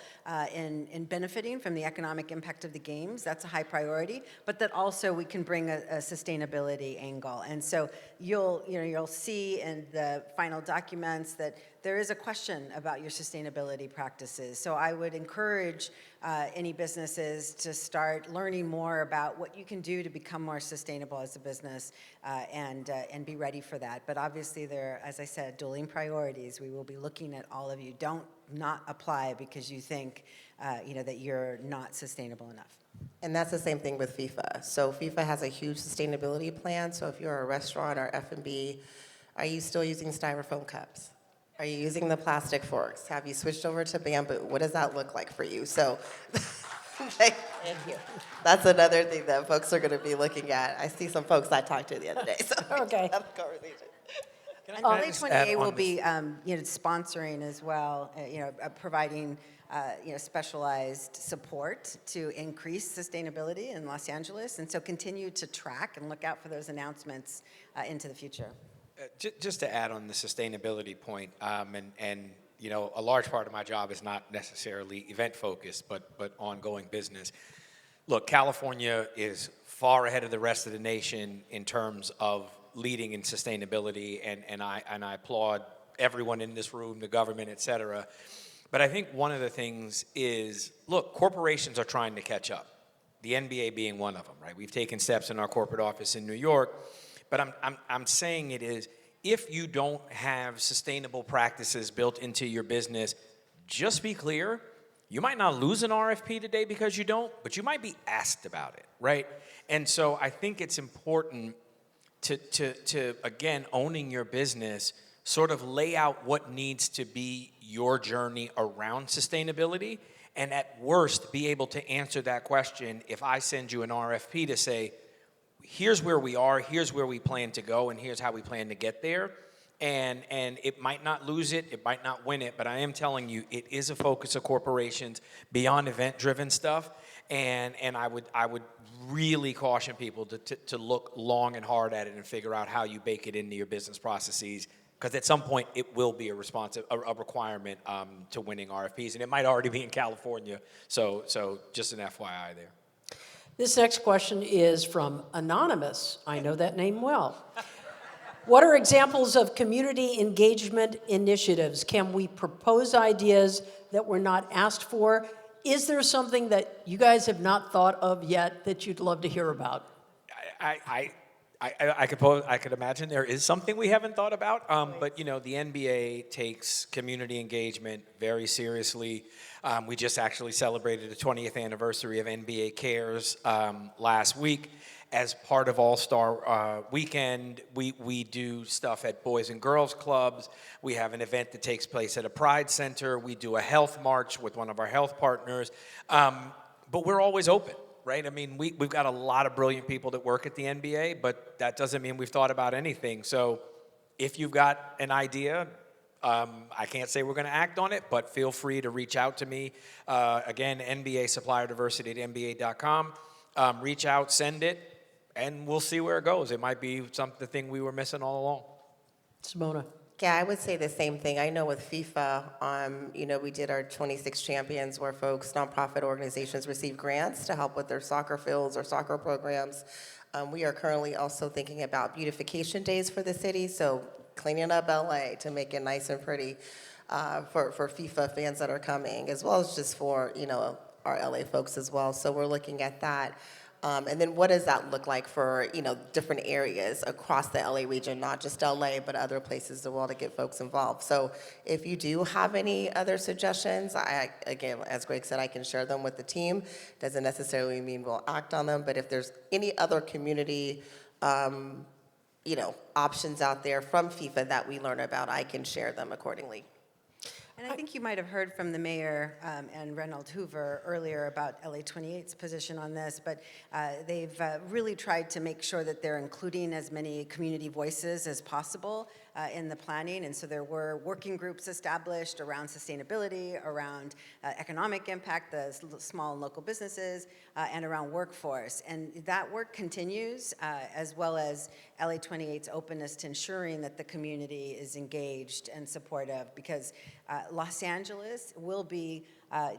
in benefiting from the economic impact of the games. That's a high priority, but that also we can bring a sustainability angle. And so you'll see in the final documents that there is a question about your sustainability practices. So I would encourage any businesses to start learning more about what you can do to become more sustainable as a business and be ready for that. But obviously there are, as I said, dueling priorities. We will be looking at all of you. Don't not apply because you think that you're not sustainable enough. And that's the same thing with FIFA. So FIFA has a huge sustainability plan. So if you're a restaurant or F&B, are you still using styrofoam cups? Are you using the plastic forks? Have you switched over to bamboo? What does that look like for you? So that's another thing that folks are going to be looking at. I see some folks I talked to the other day. So Okay. Have a conversation. And LA28 will be, sponsoring as well, providing, specialized support to increase sustainability in Los Angeles. And so continue to track and look out for those announcements into the future. Just to add on the sustainability point, and a large part of my job is not necessarily event focused, but ongoing business. Look, California is far ahead of the rest of the nation in terms of leading in sustainability, and I applaud everyone in this room, the government, et cetera. But I think one of the things is, look, corporations are trying to catch up. The NBA being one of them, right? We've taken steps in our corporate office in New York. But I'm saying it is, if you don't have sustainable practices built into your business, just be clear, you might not lose an RFP today because you don't, but you might be asked about it, right? And so I think it's important to again, owning your business, sort of lay out what needs to be your journey around sustainability, and at worst, be able to answer that question if I send you an RFP to say, here's where we are, here's where we plan to go, and here's how we plan to get there. And it might not lose it, it might not win it, but I am telling you, it is a focus of corporations beyond event-driven stuff. And I would really caution people to look long and hard at it and figure out how you bake it into your business processes, because at some point it will be a requirement to winning RFPs, and it might already be in California. So just an FYI there. This next question is from Anonymous. I know that name well. What are examples of community engagement initiatives? Can we propose ideas that were not asked for? Is there something that you guys have not thought of yet that you'd love to hear about? I could imagine there is something we haven't thought about, but the NBA takes community engagement very seriously. We just actually celebrated the 20th anniversary of NBA Cares last week. As part of All-Star Weekend, we do stuff at Boys and Girls Clubs. We have an event that takes place at a Pride Center. We do a health march with one of our health partners. But we're always open, right? I mean, we've got a lot of brilliant people that work at the NBA, but that doesn't mean we've thought about anything. So if you've got an idea, I can't say we're going to act on it, but feel free to reach out to me. Again, NBA Supplier Diversity at NBA.com. Reach out, send it. And we'll see where it goes. It might be something we were missing all along. Simona. Yeah, I would say the same thing. I know with FIFA, we did our 26 champions where folks, nonprofit organizations receive grants to help with their soccer fields or soccer programs. We are currently also thinking about beautification days for the city, so cleaning up LA to make it nice and pretty for FIFA fans that are coming, as well as just for, our LA folks as well. So we're looking at that. And then what does that look like for, different areas across the LA region, not just LA, but other places as well to get folks involved. So if you do have any other suggestions, again, as Greg said, I can share them with the team. Doesn't necessarily mean we'll act on them, but if there's any other community, options out there from FIFA that we learn about, I can share them accordingly. And I think you might have heard from the mayor and Reynold Hoover earlier about LA28's position on this, but they've really tried to make sure that they're including as many community voices as possible in the planning. And so there were working groups established around sustainability, around economic impact, the small and local businesses, and around workforce. And that work continues, as well as LA28's openness to ensuring that the community is engaged and supportive, because Los Angeles will be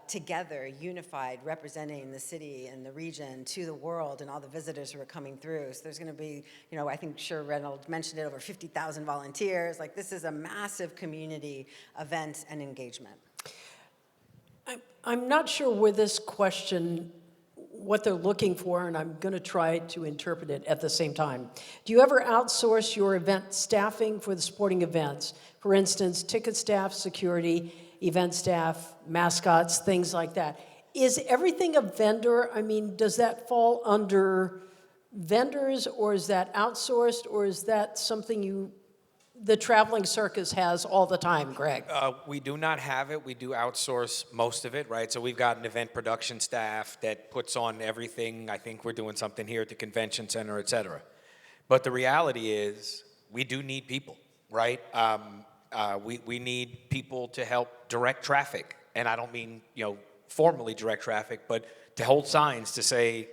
together, unified, representing the city and the region to the world and all the visitors who are coming through. So there's going to be, I think Reynolds mentioned it, over 50,000 volunteers. Like, this is a massive community event and engagement. I'm not sure where this question, what they're looking for, and I'm going to try to interpret it at the same time. Do you ever outsource your event staffing for the sporting events? For instance, ticket staff, security, event staff, mascots, things like that. Is everything a vendor? I mean, does that fall under vendors, or is that outsourced, or is that something the traveling circus has all the time, Greg? We do not have it. We do outsource most of it, right? So we've got an event production staff that puts on everything. I think we're doing something here at the convention center, et cetera. But the reality is we do need people, right? We need people to help direct traffic. And I don't mean, formally direct traffic, but to hold signs to say,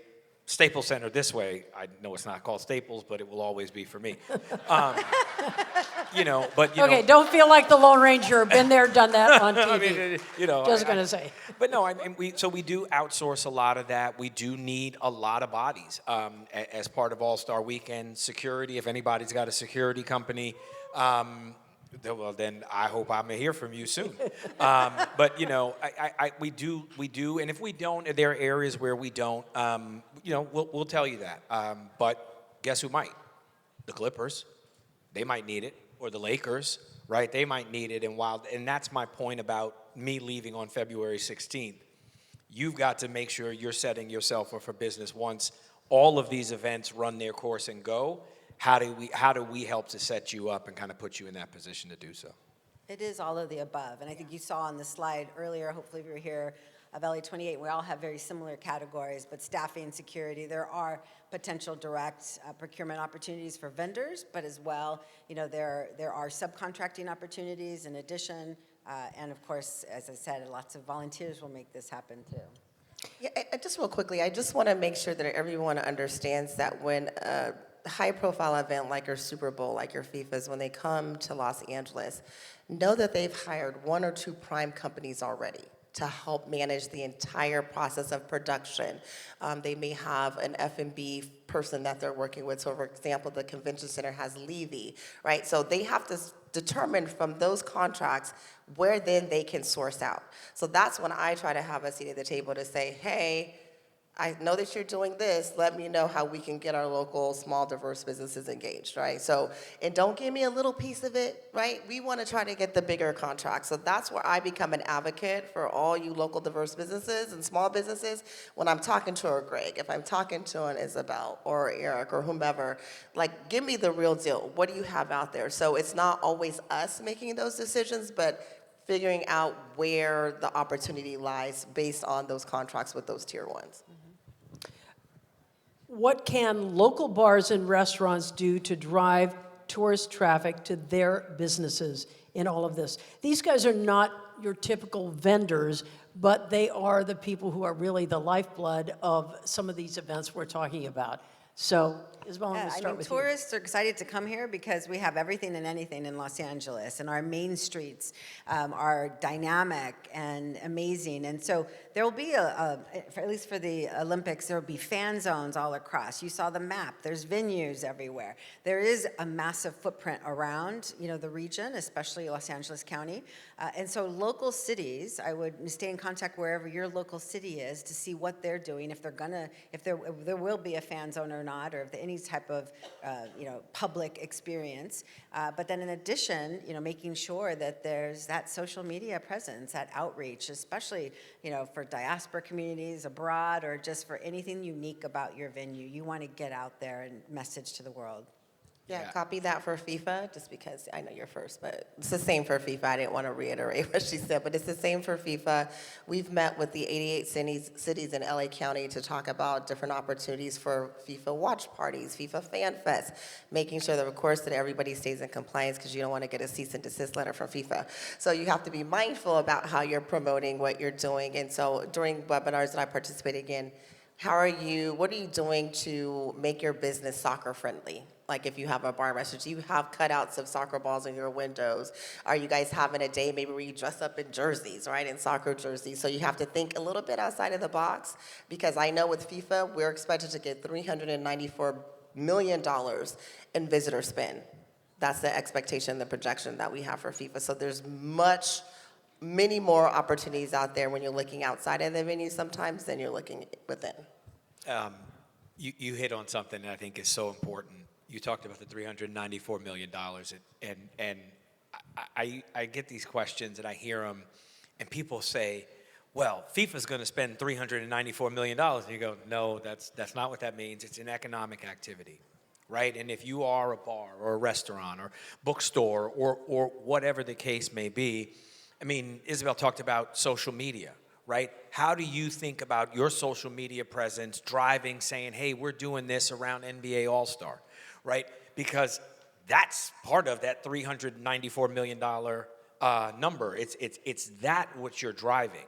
Staples Center this way. I know it's not called Staples, but it will always be for me. Okay, don't feel like the Lone Ranger. Been there, done that on TV. I mean, Just going to say. But no, we do outsource a lot of that. We do need a lot of bodies as part of All-Star Weekend. Security, if anybody's got a security company, well, then I hope I'm gonna hear from you soon. But we do, and if we don't, there are areas where we don't. We'll tell you that. But guess who might? The Clippers. They might need it, or the Lakers, right? They might need it. And that's my point about me leaving on February 16th. You've got to make sure you're setting yourself up for business once all of these events run their course and go. How do we help to set you up and kind of put you in that position to do so? It is all of the above. And I think you saw on the slide earlier, hopefully if you were here, of LA28, we all have very similar categories, but staffing, security, there are potential direct procurement opportunities for vendors, but as well, there are subcontracting opportunities in addition. And of course, as I said, lots of volunteers will make this happen too. Yeah, just real quickly, I just want to make sure that everyone understands that when a high-profile event like your Super Bowl, like your FIFAs, when they come to Los Angeles, know that they've hired one or two prime companies already to help manage the entire process of production. They may have an F&B person that they're working with. So for example, the convention center has Levy, right? So they have to determine from those contracts where then they can source out. So that's when I try to have a seat at the table to say, hey, I know that you're doing this, let me know how we can get our local small diverse businesses engaged, right? So, and don't give me a little piece of it, right? We want to try to get the bigger contracts. So that's where I become an advocate for all you local diverse businesses and small businesses. When I'm talking to a Greg, if I'm talking to an Isabel or Eric or whomever, like give me the real deal. What do you have out there? So it's not always us making those decisions, but figuring out where the opportunity lies based on those contracts with those tier ones. What can local bars and restaurants do to drive tourist traffic to their businesses in all of this? These guys are not your typical vendors, but they are the people who are really the lifeblood of some of these events we're talking about. So, Isabel, I'm going to start with you. Tourists are excited to come here because we have everything and anything in Los Angeles, and our main streets are dynamic and amazing. And so there will be at least for the Olympics, there will be fan zones all across. You saw the map. There's venues everywhere. There is a massive footprint around, the region, especially Los Angeles County. And so local cities, I would stay in contact wherever your local city is to see what they're doing, if there will be a fan zone or not, or if any type of public experience. But then in addition, making sure that there's that social media presence, that outreach, especially for diaspora communities abroad, or just for anything unique about your venue. You want to get out there and message to the world. Yeah, copy that for FIFA, just because I know you're first, but it's the same for FIFA. I didn't want to reiterate what she said, but it's the same for FIFA. We've met with the 88 cities in LA County to talk about different opportunities for FIFA watch parties, FIFA Fan Fest, making sure that, of course, that everybody stays in compliance because you don't want to get a cease and desist letter from FIFA. So you have to be mindful about how you're promoting what you're doing. And so during webinars that I participated in, what are you doing to make your business soccer friendly? Like if you have a bar restaurant, do you have cutouts of soccer balls in your windows? Are you guys having a day maybe where you dress up in jerseys, right, in soccer jerseys? So you have to think a little bit outside of the box, because I know with FIFA, we're expected to get $394 million in visitor spend. That's the expectation, the projection that we have for FIFA. So there's many more opportunities out there when you're looking outside of the venue sometimes than you're looking within. You hit on something that I think is so important. You talked about the $394 million, and I get these questions and I hear them, and people say, well, FIFA's going to spend $394 million. And you go, no, that's not what that means. It's an economic activity, right? And if you are a bar or a restaurant or bookstore or whatever the case may be, I mean, Isabel talked about social media, right? How do you think about your social media presence driving, saying, hey, we're doing this around NBA All-Star, right? Because that's part of that $394 million number. It's that what you're driving.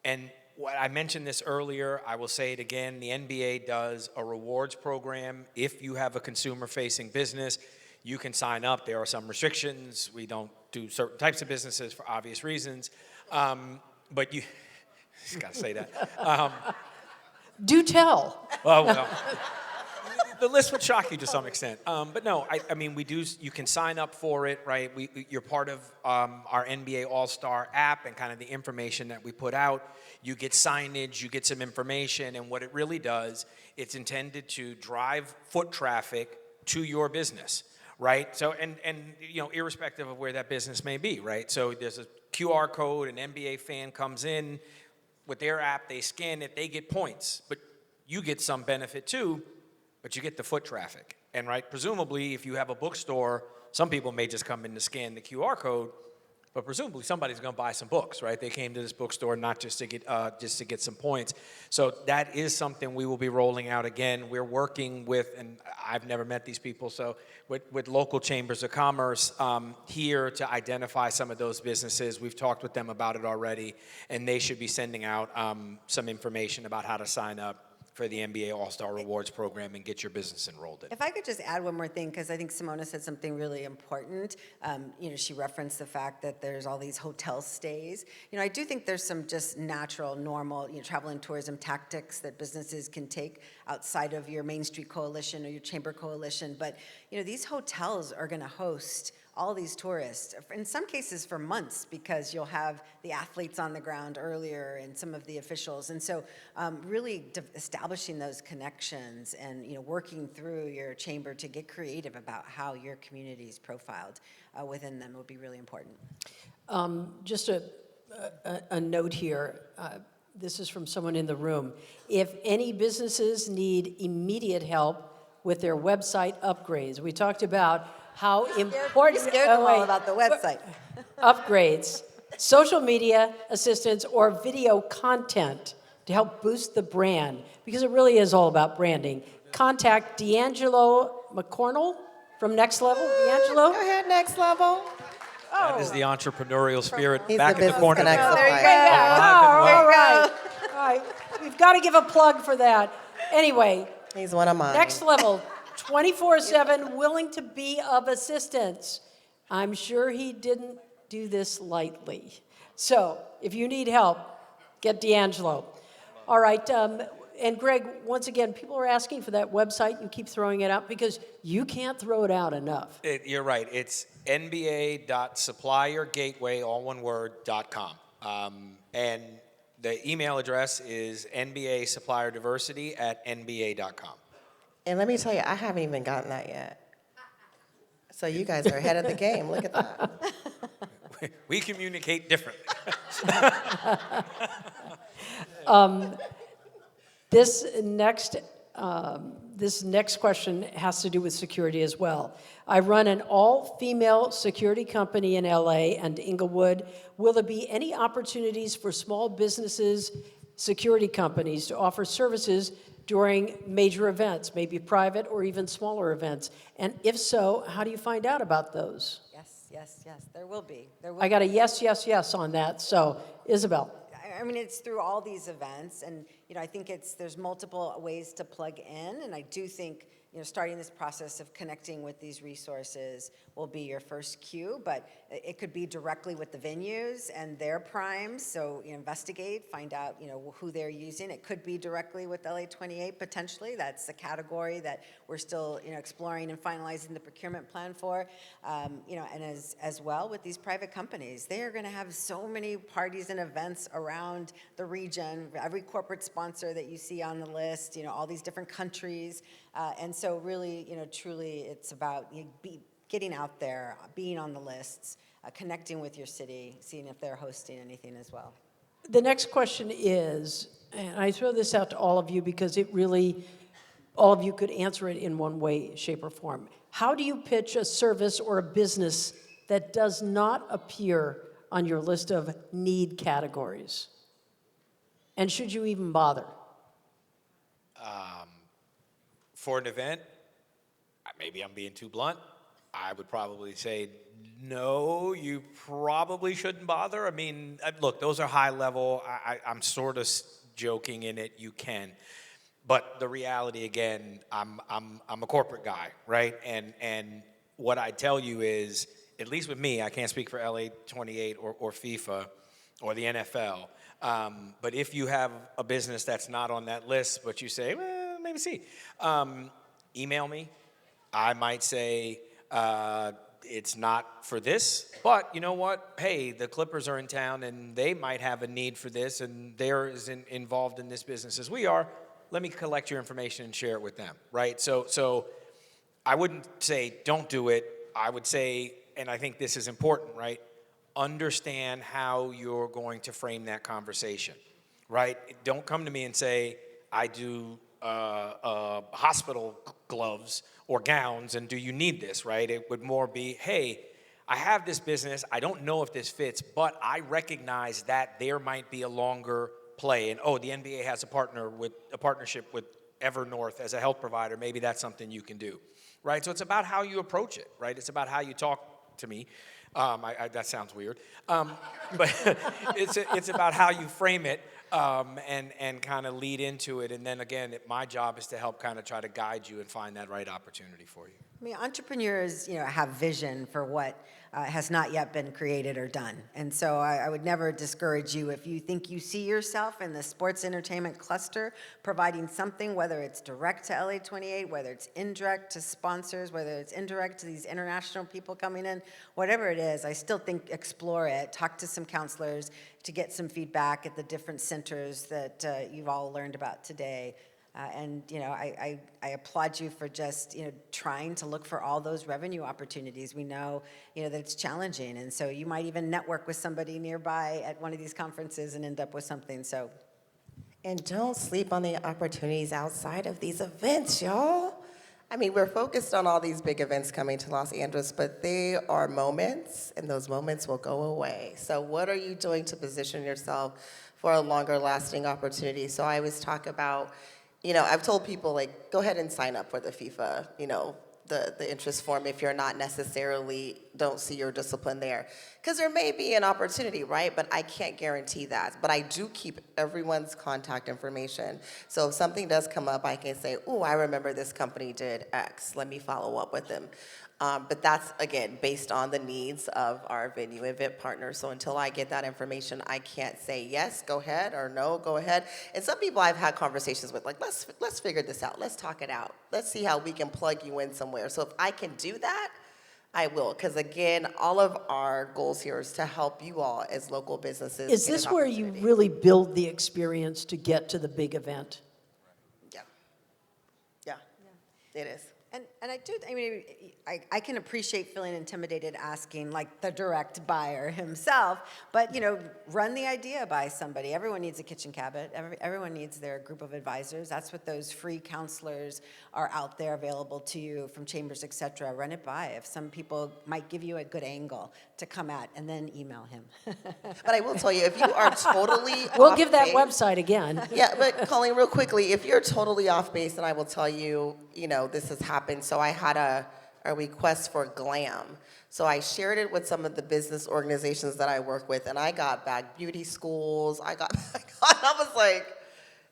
And I mentioned this earlier, I will say it again, the NBA does a rewards program. If you have a consumer-facing business, you can sign up. There are some restrictions. We don't do certain types of businesses for obvious reasons. But you just got to say that. Do tell. Well, the list would shock you to some extent. But no, I mean, you can sign up for it, right? You're part of our NBA All-Star app and kind of the information that we put out. You get signage, you get some information, and what it really does, it's intended to drive foot traffic to your business, right? So, and irrespective of where that business may be, right? So there's a QR code, an NBA fan comes in with their app, they scan it, they get points, but you get some benefit too, but you get the foot traffic. And right, presumably if you have a bookstore, some people may just come in to scan the QR code, but presumably somebody's going to buy some books, right? They came to this bookstore not just to get some points. So that is something we will be rolling out again. We're working with, and I've never met these people, so with local chambers of commerce here to identify some of those businesses. We've talked with them about it already, and they should be sending out some information about how to sign up for the NBA All-Star Rewards program and get your business enrolled in. If I could just add one more thing, because I think Simona said something really important. She referenced the fact that there's all these hotel stays. I do think there's some just natural, normal, travel and tourism tactics that businesses can take outside of your Main Street Coalition or your Chamber Coalition. But, these hotels are going to host all these tourists, in some cases for months, because you'll have the athletes on the ground earlier and some of the officials. And so really establishing those connections and working through your chamber to get creative about how your community is profiled within them would be really important. Just a note here. This is from someone in the room. If any businesses need immediate help with their website upgrades, we talked about how important You scared them all about the website. upgrades, social media assistance, or video content to help boost the brand, because it really is all about branding. Contact D'Angelo McCornell from Next Level. D'Angelo? Go ahead, Next Level. That is the entrepreneurial spirit He's back the in the business corner. connect there. supplier. There you go. Alive and well. All right. We've got to give a plug for that. Anyway, He's one of mine. Next Level, 24/7, willing to be of assistance. I'm sure he didn't do this lightly. So if you need help, get D'Angelo. All right, and Greg, once again, people are asking for that website. You keep throwing it out because you can't throw it out enough. You're right. It's nba.suppliergateway, all one word, .com. And the email address is nbasupplierdiversity@nba.com. And let me tell you, I haven't even gotten that yet. So you guys are ahead of the game. Look at that. We communicate differently. This next question has to do with security as well. I run an all-female security company in LA and Inglewood. Will there be any opportunities for small businesses, security companies, to offer services during major events, maybe private or even smaller events? And if so, how do you find out about those? Yes, there will be. I got a yes, yes, yes on that. So, Isabel. I mean, it's through all these events, and I think there's multiple ways to plug in, and I do think starting this process of connecting with these resources will be your first cue, but it could be directly with the venues and their primes, so investigate, find out who they're using. It could be directly with LA28 potentially. That's a category that we're still exploring and finalizing the procurement plan for. And as well with these private companies, they are going to have so many parties and events around the region. Every corporate sponsor that you see on the list, all these different countries. And so really, truly it's about getting out there, being on the lists, connecting with your city, seeing if they're hosting anything as well. The next question is, and I throw this out to all of you because it really, all of you could answer it in one way, shape, or form. How do you pitch a service or a business that does not appear on your list of need categories? And should you even bother? For an event, maybe I'm being too blunt, I would probably say, no, you probably shouldn't bother. I mean, look, those are high level. I'm sort of joking in it. You can. But the reality, again, I'm a corporate guy, right? And what I tell you is, at least with me, I can't speak for LA28 or FIFA or the NFL. But if you have a business that's not on that list, but you say, well, maybe see, email me. I might say it's not for this, but you know what? Hey, the Clippers are in town and they might have a need for this, and they're as involved in this business as we are. Let me collect your information and share it with them, right? So I wouldn't say don't do it. I would say, and I think this is important, right? Understand how you're going to frame that conversation, right? Don't come to me and say, I do hospital gloves or gowns, and do you need this, right? It would more be, hey, I have this business. I don't know if this fits, but I recognize that there might be a longer play. And the NBA has a partnership with Evernorth as a health provider. Maybe that's something you can do, right? So it's about how you approach it, right? It's about how you talk to me. That sounds weird, but it's about how you frame it and kind of lead into it. And then again, my job is to help kind of try to guide you and find that right opportunity for you. I mean, entrepreneurs, have vision for what has not yet been created or done. And so I would never discourage you if you think you see yourself in the sports entertainment cluster providing something, whether it's direct to LA28, whether it's indirect to sponsors, whether it's indirect to these international people coming in, whatever it is, I still think explore it, talk to some counselors to get some feedback at the different centers that you've all learned about today. I applaud you for just, trying to look for all those revenue opportunities. We know, that it's challenging. And so you might even network with somebody nearby at one of these conferences and end up with something. So, And don't sleep on the opportunities outside of these events, y'all. I mean, we're focused on all these big events coming to Los Angeles, but they are moments, and those moments will go away. So what are you doing to position yourself for a longer lasting opportunity? So I always talk about, I've told people, like, go ahead and sign up for the FIFA, the interest form if you're not necessarily, don't see your discipline there. Because there may be an opportunity, right? But I can't guarantee that. But I do keep everyone's contact information. So if something does come up, I can say, oh, I remember this company did X. Let me follow up with them. But that's, again, based on the needs of our venue event partners. So until I get that information, I can't say yes, go ahead, or no, go ahead. And some people I've had conversations with, like, let's figure this out. Let's talk it out. Let's see how we can plug you in somewhere. So if I can do that, I will. Because, again, all of our goals here is to help you all as local businesses. Is get an this where you opportunity. really build the experience to get to the big event? Yeah. Yeah, it is. And I can appreciate feeling intimidated asking, like, the direct buyer himself, but, run the idea by somebody. Everyone needs a kitchen cabinet. Everyone needs their group of advisors. That's what those free counselors are out there available to you from chambers, et cetera. Run it by. If some people might give you a good angle to come at, and then email him. But I will tell you, if you are totally We'll off give that base- website again. Yeah, but Colleen, real quickly, if you're totally off base, then I will tell you, this has happened. So I had a request for glam. So I shared it with some of the business organizations that I work with, and I got back beauty schools. I was like,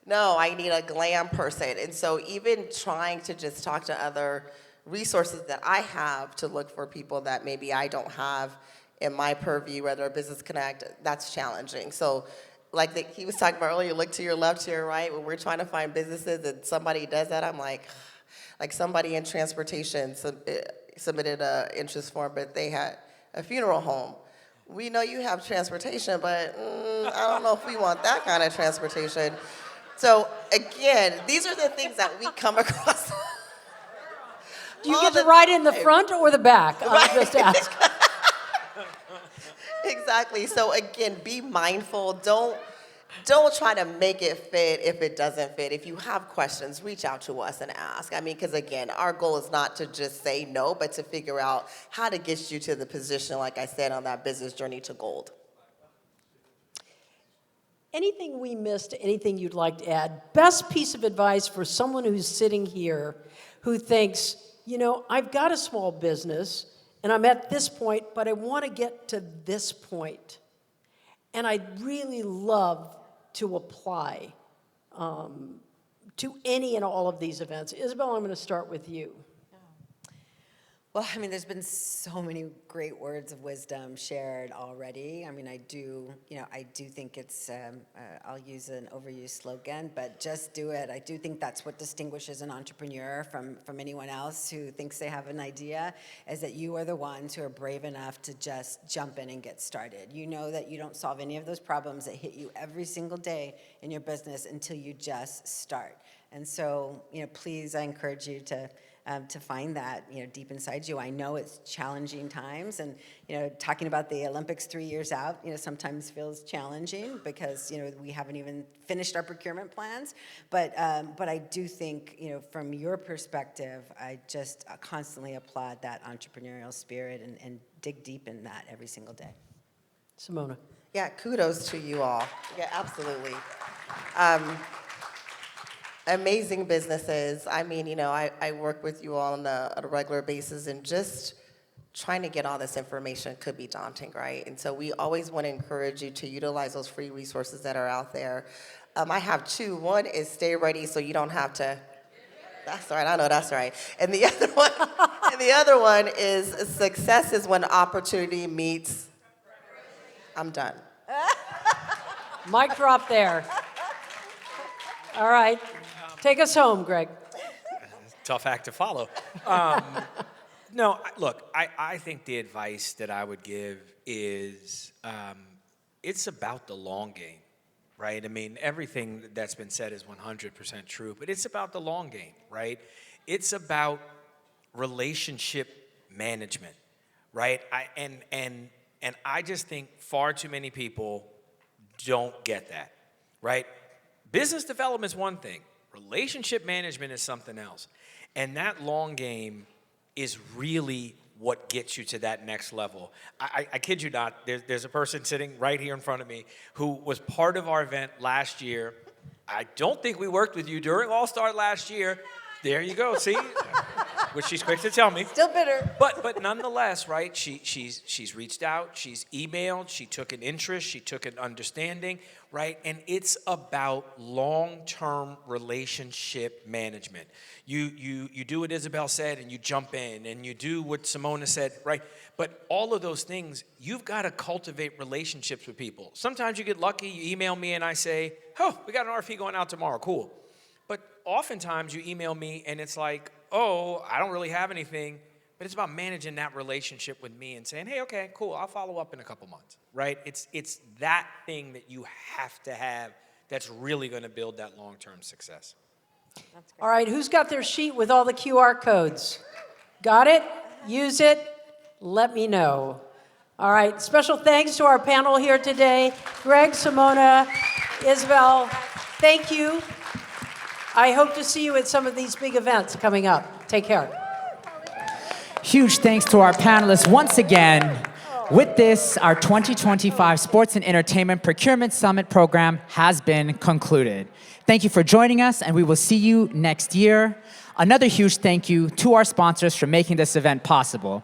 no, I need a glam person. And so even trying to just talk to other resources that I have to look for people that maybe I don't have in my purview, whether a business connect, that's challenging. So like he was talking about earlier, look to your left, to your right. When we're trying to find businesses and somebody does that, I'm like somebody in transportation submitted an interest form, but they had a funeral home. We know you have transportation, but I don't know if we want that kind of transportation. So again, these are the things that we come across. Do you get to ride in the front or the back? I'll just ask. Exactly. So again, be mindful. Don't try to make it fit if it doesn't fit. If you have questions, reach out to us and ask. Because again, our goal is not to just say no, but to figure out how to get you to the position, like I said, on that business journey to gold. Anything we missed, anything you'd like to add? Best piece of advice for someone who's sitting here who thinks, I've got a small business and I'm at this point, but I want to get to this point. And I'd really love to apply to any and all of these events. Isabel, I'm going to start with you. Well, there's been so many great words of wisdom shared already. I do think it's, I'll use an overused slogan, but just do it. I do think that's what distinguishes an entrepreneur from anyone else who thinks they have an idea, is that you are the ones who are brave enough to just jump in and get started. You know that you don't solve any of those problems that hit you every single day in your business until you just start. And so, please, I encourage you to to find that, deep inside you. I know it's challenging times, and, talking about the Olympics 3 years out, sometimes feels challenging because, we haven't even finished our procurement plans. But I do think, from your perspective, I just constantly applaud that entrepreneurial spirit and dig deep in that every single day. Simona. Yeah, kudos to you all. Yeah, absolutely. Amazing businesses. I mean, I work with you all on a regular basis, and just trying to get all this information could be daunting, right? And so we always want to encourage you to utilize those free resources that are out there. I have two. One is stay ready so you don't have to. That's right. I know that's right. And the other one is success is when opportunity meets. I'm done. Mic drop there. All right. Take us home, Greg. Tough act to follow. No, look, I think the advice that I would give is it's about the long game, right? I mean, everything that's been said is 100% true, but it's about the long game, right? It's about relationship management, right? And I just think far too many people don't get that, right? Business development is one thing. Relationship management is something else. And that long game is really what gets you to that next level. I kid you not, there's a person sitting right here in front of me who was part of our event last year. I don't think we worked with you during All-Star last year. There you go, see? Which she's quick to tell me. Still bitter. But nonetheless, right, she's reached out, she's emailed, she took an interest, she took an understanding, right? And it's about long-term relationship management. You do what Isabel said and you jump in, and you do what Simona said, right? But all of those things, you've got to cultivate relationships with people. Sometimes you get lucky, you email me and I say, oh, we got an RFP going out tomorrow, cool. But oftentimes you email me and it's like, oh, I don't really have anything, but it's about managing that relationship with me and saying, hey, okay, cool, I'll follow up in a couple months, right? It's that thing that you have to have that's really going to build that long-term success. All right, who's got their sheet with all the QR codes? Got it? Use it? Let me know. All right, special thanks to our panel here today. Greg, Simona, Isabel, thank you. I hope to see you at some of these big events coming up. Take care. Huge thanks to our panelists once again. With this, our 2025 Sports and Entertainment Procurement Summit program has been concluded. Thank you for joining us, and we will see you next year. Another huge thank you to our sponsors for making this event possible.